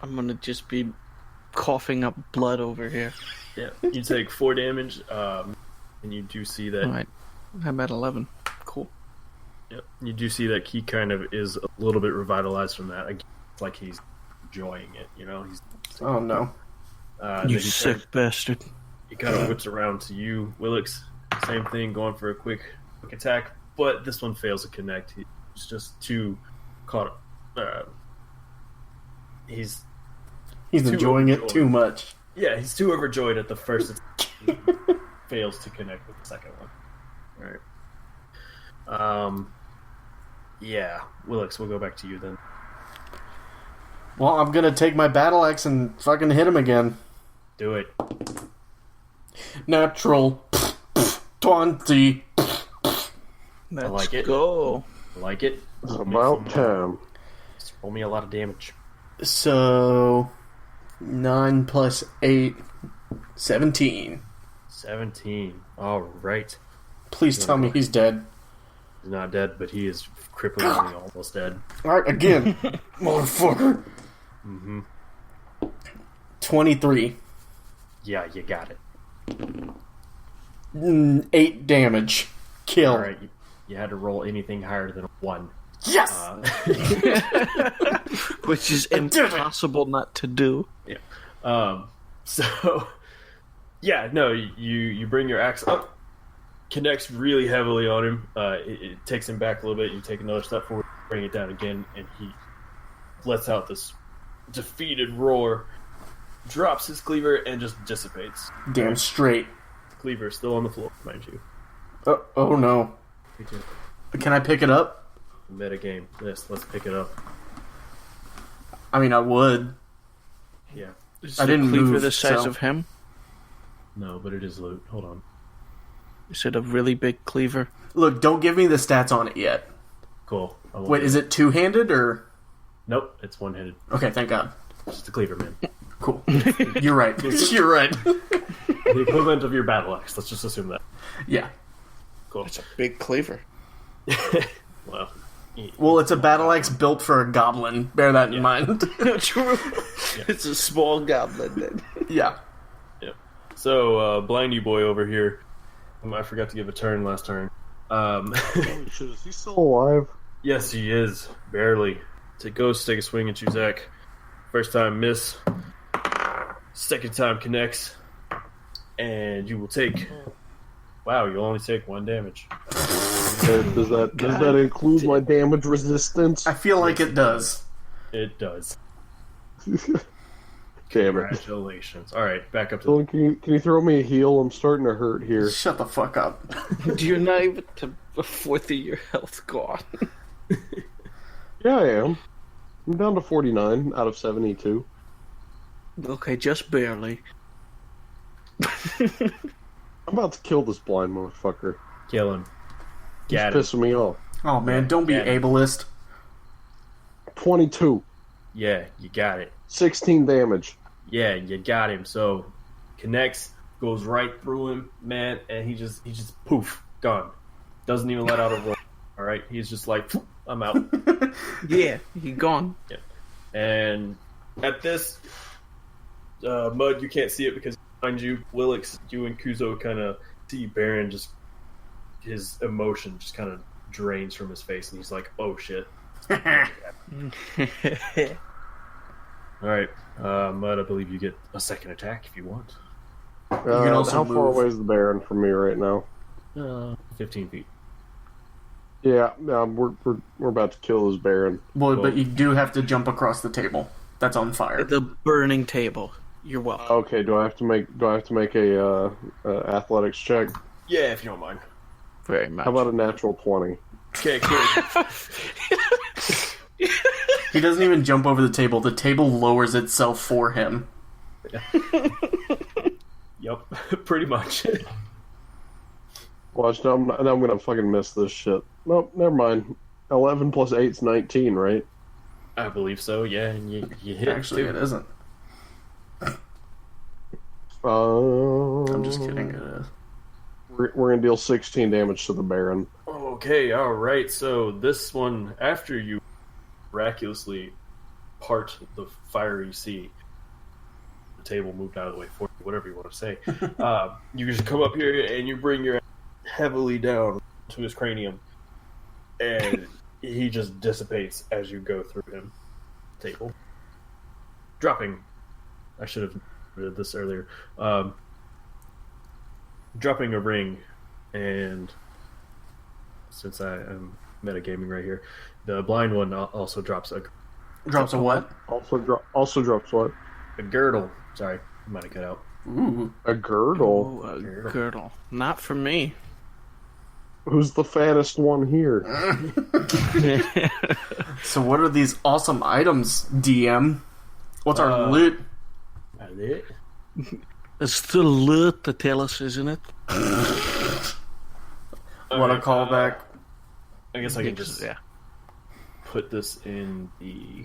I'm gonna just be coughing up blood over here. Yeah, you take 4 damage, and you do see that. Alright. I'm at 11. Cool. Yep, you do see that he kind of is a little bit revitalized from that. It's like he's enjoying it, you know? Oh no. You sick bastard. He kind of whips around to you, Willix. Same thing, going for a quick attack, but this one fails to connect. He's just too caught. He's enjoying it too much. Yeah, he's too overjoyed at the first attack. He fails to connect with the second one. All right. Yeah, Willix, we'll go back to you then. Well, I'm gonna take my battle axe and fucking hit him again. Do it. Natural 20. Let's like it. go. I like it. It's about time. Just roll me a lot of damage. So 9 plus 8, 17. 17. All right. Please tell me he's dead. He's not dead, but he is cripplingly almost dead. Alright, again. Motherfucker. 23. Yeah, you got it. 8 damage. Kill. All right, you had to roll anything higher than a 1. Yes! Which is impossible not to do. Yeah. So, yeah, no, you bring your axe up, connects really heavily on him. It takes him back a little bit. You take another step forward, bring it down again, and he lets out this defeated roar, drops his cleaver, and just dissipates. Damn straight. Cleaver still on the floor, mind you. Oh no. Can I pick it up? Meta game. Let's pick it up. I mean, I would. Yeah. Is I didn't the cleaver move, the size so- of him? No, but it is loot. Hold on. Is it a really big cleaver? Look, don't give me the stats on it yet. Cool. Wait, is it two-handed or? Nope, it's one-handed. Okay, thank God. It's just a cleaver, man. Cool. You're right. You're right. The equivalent of your battle axe. Let's just assume that. Yeah. Cool. It's a big cleaver. Well, Well, it's a battle axe built for a goblin. Bear that in mind. True. It's a small goblin then. Yeah. yeah. So, Blindy Boy over here. I forgot to give a turn last turn. Holy shit, is he still alive? Yes, he is. Barely. Take Ghost, take a swing at you, Zach. First time, miss. Second time, connects. And you will take... Wow, you'll only take 1 damage. Does that include my damage resistance? I feel like it does. It does. Damn it. Congratulations. Alright, back up to... Dylan, can you throw me a heal? I'm starting to hurt here. Shut the fuck up. You're not even to a fourth of your health gone. Yeah, I am. I'm down to 49 out of 72. Okay, just barely. I'm about to kill this blind motherfucker. Kill him. He's Got him. pissing me off. Oh man, don't be Yeah. ableist. 22. Yeah, you got it. 16 damage. Yeah, you got him. So, connects, goes right through him, man, and he just poof, gone. Doesn't even let out a roar. Alright, he's just like, "Poof, I'm out. Yeah, he gone. And at this, Mud, you can't see it because behind you, Willix, you and Kuzo kind of see Baron just, his emotion just kind of drains from his face, and he's like, oh shit. Alright, Mud, I believe you get a second attack if you want. can also how far move. away is the Baron from me right now? 15 feet. Yeah, we're about to kill this Baron. Well, but you do have to jump across the table that's on fire. The burning table. You're welcome. Okay, do I have to make a athletics check? Yeah, if you don't mind. Very much. How about a natural 20? Okay, cool. He doesn't even jump over the table. The table lowers itself for him. Yep, pretty much. Watch, now I'm gonna fucking miss this shit. Nope, never mind. 11 plus 8 is 19, right? I believe so, yeah, and you hit Actually, it it isn't. I'm I'm just kidding. It is. We're gonna deal 16 damage to the Baron. Okay, alright, so this one, after you miraculously part the fiery sea, the table moved out of the way for you, whatever you want to say, you just come up here and you bring your heavily down to his cranium, and he just dissipates as you go through him. Table. Dropping. I should have read this earlier. Dropping a ring, and since I am metagaming right here, the blind one also drops a what? Also drops what? a girdle. Sorry, I might have cut out. Ooh. A girdle. Oh, a girdle. Not for me. Who's the fattest one here? So what are these awesome items, DM? What's our loot? Lit? It's the loot to tell us, isn't it? What a callback. I guess I can just Yeah. put this in the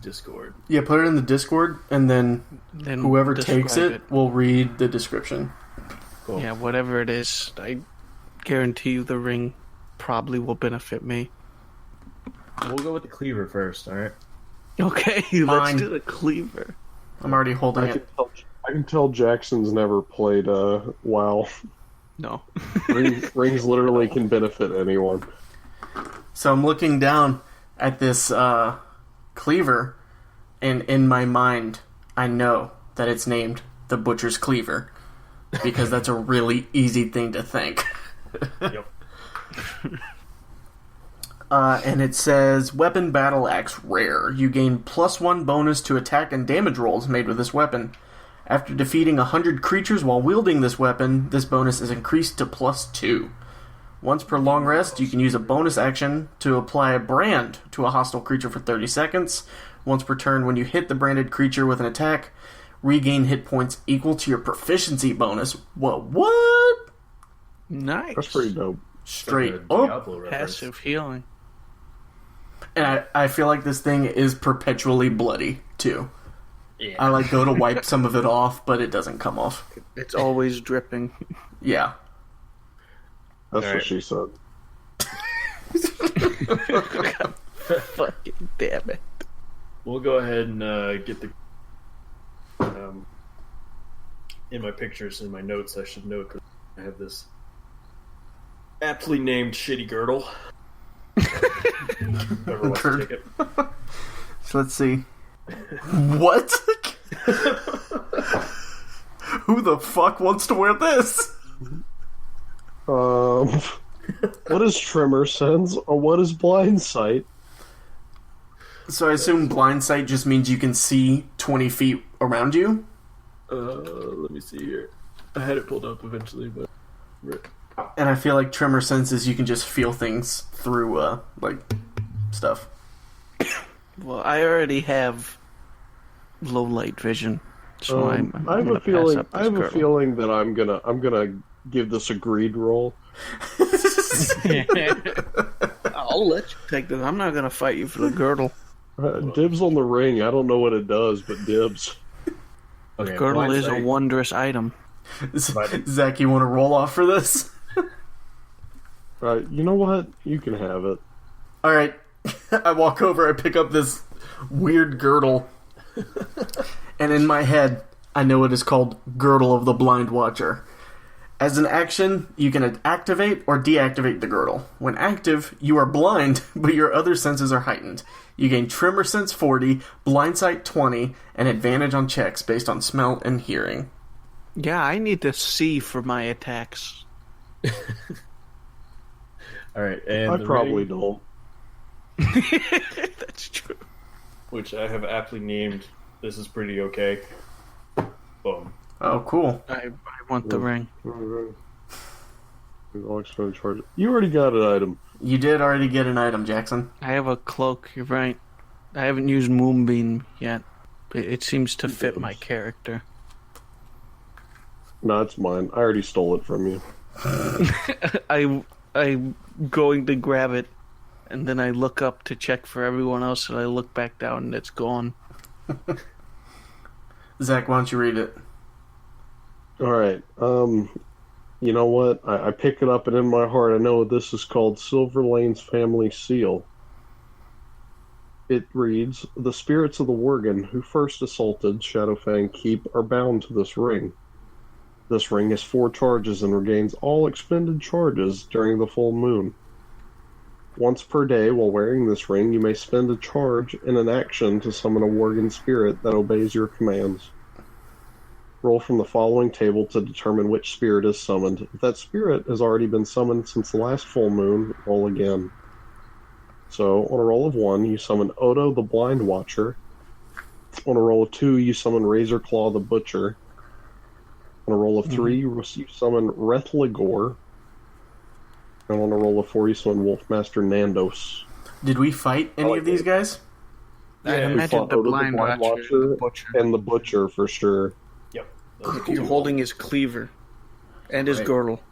Discord. Yeah, put it in the Discord, and then Then whoever takes describe it will read the description. Cool. Yeah, whatever it is, I guarantee you the ring probably will benefit me. We'll go with the cleaver first, alright? Okay, Fine. let's do the cleaver. I'm already holding it. I can tell Jackson's never played WoW. No. Rings literally can benefit anyone. So I'm looking down at this cleaver, and in my mind, I know that it's named the Butcher's Cleaver, because that's a really easy thing to think. Yep. And it says, Weapon Battle Axe Rare. You gain +1 bonus to attack and damage rolls made with this weapon. After defeating 100 creatures while wielding this weapon, this bonus is increased to +2. Once per long rest, you can use a bonus action to apply a brand to a hostile creature for 30 seconds. Once per turn, when you hit the branded creature with an attack, regain hit points equal to your proficiency bonus. What? Nice. That's pretty dope. Straight Like a up. Diablo reference. Passive healing. And I feel like this thing is perpetually bloody, too. Yeah. I go to wipe some of it off, but it doesn't come off. It's always dripping. Yeah. That's All what right. she said. Fucking damn it. We'll go ahead and get the in my pictures in my notes. I should note 'cause I have this aptly named shitty girdle. Whoever wants to take it. So let's see. What? Who the fuck wants to wear this? What is Tremor Sense or what is Blind Sight? So I assume blind sight just means you can see 20 feet around you? Let me see here. I had it pulled up eventually, but And I feel like tremor senses you can just feel things through, stuff. Well, I already have low light vision, so I'm I have gonna a feeling. pass up I have this a feeling that I'm gonna give this a greed roll. I'll let you take this. I'm not gonna fight you for the girdle. Dibs on the ring. I don't know what it does, but dibs. okay, Girdle blind is a sight. wondrous item. Zach, you want to roll off for this? You know what? You can have it. Alright. I walk over, I pick up this weird girdle. And in my head, I know it is called Girdle of the Blind Watcher. As an action, you can activate or deactivate the girdle. When active, you are blind, but your other senses are heightened. You gain Tremor Sense 40, Blind Sight 20, and advantage on checks based on smell and hearing. Yeah, I need to see for my attacks. All right, and I the probably ring, don't. That's true. which I have aptly named "This is pretty okay." Boom. Oh, cool. I want the ring. You already got an item. You did already get an item, Jackson. I have a cloak. You're right. I haven't used Moonbeam yet. It seems to fit my character. No, it's mine. I already stole it from you. I'm going to grab it, and then I look up to check for everyone else, and I look back down, and it's gone. Zach, why don't you read it? Alright, you know what? I pick it up, and in my heart I know this is called Silver Lane's Family Seal. It reads, "The spirits of the Worgen who first assaulted Shadowfang Keep are bound to this ring. This ring has 4 charges and regains all expended charges during the full moon. Once per day while wearing this ring, you may spend a charge in an action to summon a Worgen spirit that obeys your commands. Roll from the following table to determine which spirit is summoned. If that spirit has already been summoned since the last full moon, roll again. So, on a roll of 1, you summon Odo the Blind Watcher. On a roll of 2, you summon Razorclaw the Butcher. On a roll of 3, you summon Rethligor. And on a roll of 4, you summon Wolfmaster Nandos. Did we fight any of these guys? I Yeah, We imagine fought the Odo blind watcher, and the butcher. and the Butcher for sure. Yep. Those are the You're two. holding his cleaver and his Right. girdle.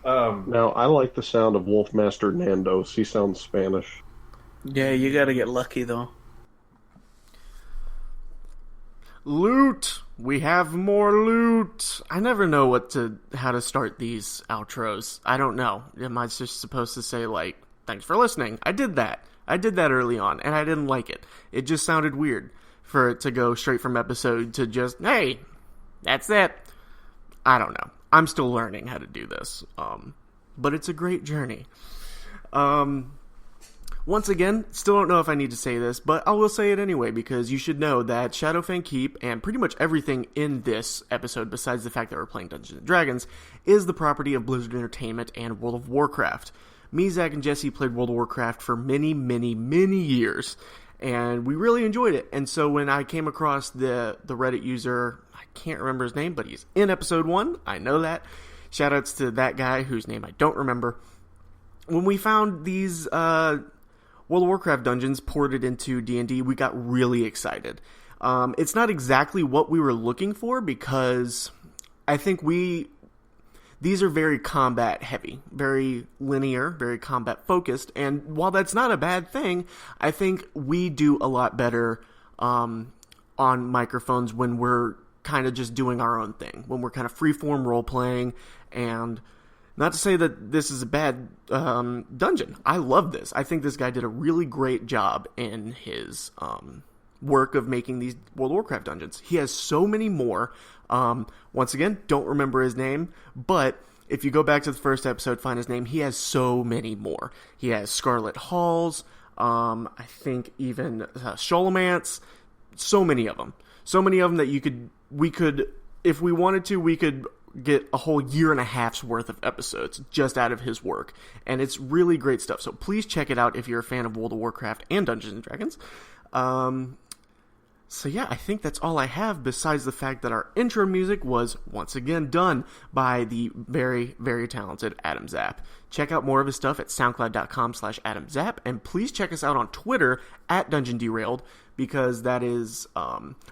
Now, I like the sound of Wolfmaster Nandos. He sounds Spanish. Yeah, you gotta get lucky though. Loot! We have more loot! I never know how to start these outros. I don't know. Am I just supposed to say, like, thanks for listening? I did that early on, and I didn't like it. It just sounded weird for it to go straight from episode to just, hey, that's it. I don't know. I'm still learning how to do this. But it's a great journey. Once again, still don't know if I need to say this, but I will say it anyway, because you should know that Shadowfang Keep, and pretty much everything in this episode, besides the fact that we're playing Dungeons & Dragons, is the property of Blizzard Entertainment and World of Warcraft. Me, Zach, and Jesse played World of Warcraft for many, many, many years, and we really enjoyed it. And so when I came across the Reddit user, I can't remember his name, but he's in episode 1, I know that. Shoutouts to that guy, whose name I don't remember. When we found these World of Warcraft dungeons ported into D&D, we got really excited. It's not exactly what we were looking for, because I think these are very combat heavy, very linear, very combat focused, and while that's not a bad thing, I think we do a lot better on microphones when we're kind of just doing our own thing, when we're kind of freeform role-playing. And not to say that this is a bad dungeon. I love this. I think this guy did a really great job in his work of making these World of Warcraft dungeons. He has so many more. Once again, don't remember his name, but if you go back to the first episode, find his name, he has so many more. He has Scarlet Halls, I think even Sholomance, so many of them. So many of them that we could, if we wanted to, we could get a whole year and a half's worth of episodes just out of his work. And it's really great stuff. So please check it out if you're a fan of World of Warcraft and Dungeons & Dragons. So yeah, I think that's all I have, besides the fact that our intro music was once again done by the very, very talented Adam Zapp. Check out more of his stuff at soundcloud.com/AdamZapp, and please check us out on Twitter at Dungeon Derailed, because that is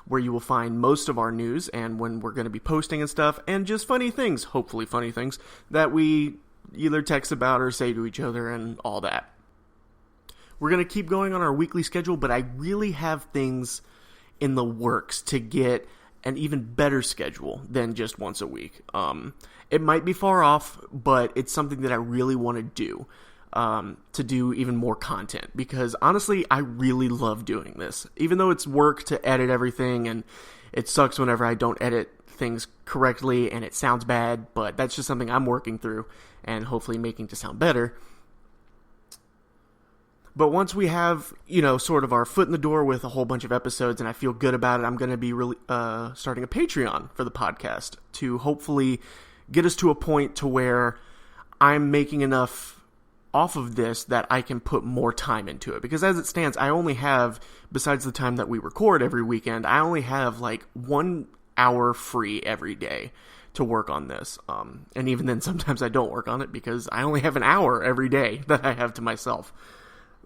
where you will find most of our news and when we're going to be posting and stuff, and just funny things, hopefully funny things, that we either text about or say to each other and all that. We're going to keep going on our weekly schedule, but I really have things in the works to get an even better schedule than just once a week. It might be far off, but it's something that I really want to do even more content, because honestly, I really love doing this. Even though it's work to edit everything, and it sucks whenever I don't edit things correctly and it sounds bad, but that's just something I'm working through and hopefully making to sound better. But once we have, sort of our foot in the door with a whole bunch of episodes and I feel good about it, I'm going to be really starting a Patreon for the podcast to hopefully get us to a point to where I'm making enough off of this that I can put more time into it. Because as it stands, I only have, besides the time that we record every weekend, I only have like 1 hour free every day to work on this. And even then, sometimes I don't work on it because I only have an hour every day that I have to myself.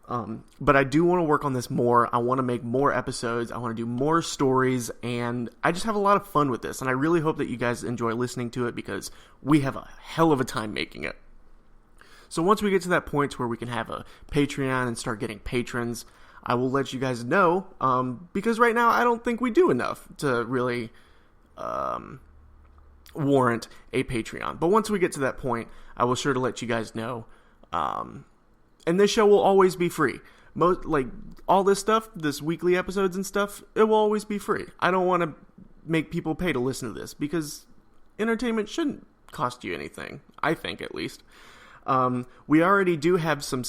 But I do want to work on this more. I want to make more episodes. I want to do more stories, and I just have a lot of fun with this. And I really hope that you guys enjoy listening to it because we have a hell of a time making it. So once we get to that point where we can have a Patreon and start getting patrons, I will let you guys know, because right now I don't think we do enough to really warrant a Patreon. But once we get to that point, I will sure to let you guys know. And this show will always be free. All this stuff, this weekly episodes and stuff, it will always be free. I don't want to make people pay to listen to this because entertainment shouldn't cost you anything. I think, at least. We already do have some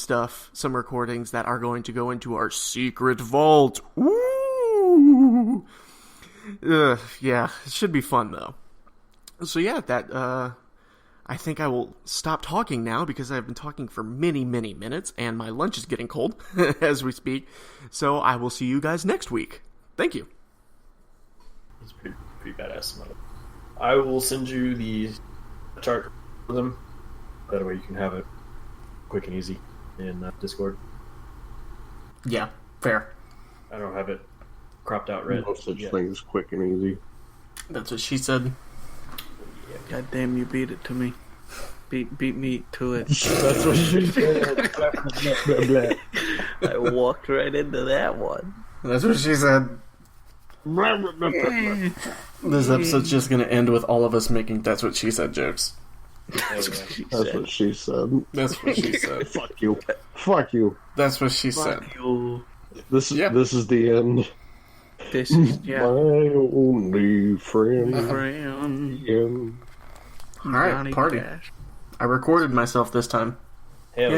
recordings that are going to go into our secret vault. Woo! Yeah, it should be fun though. So yeah, I think I will stop talking now because I've been talking for many, many minutes and my lunch is getting cold as we speak. So I will see you guys next week. Thank you. It's pretty badass. I will send you the chart for them. That way you can have it quick and easy in Discord. Yeah, fair. I don't have it cropped out red. No such thing as quick and easy. That's what she said. God damn, you beat it to me. Beat me to it. That's what she said. I walked right into that one. That's what she said. This episode's just going to end with all of us making That's What She Said jokes. That's what she said. That's what she said. Fuck you. Fuck you. That's what she said. You. This is the end. This is My only friend. Alright, party. Cash. I recorded myself this time. Hell yeah.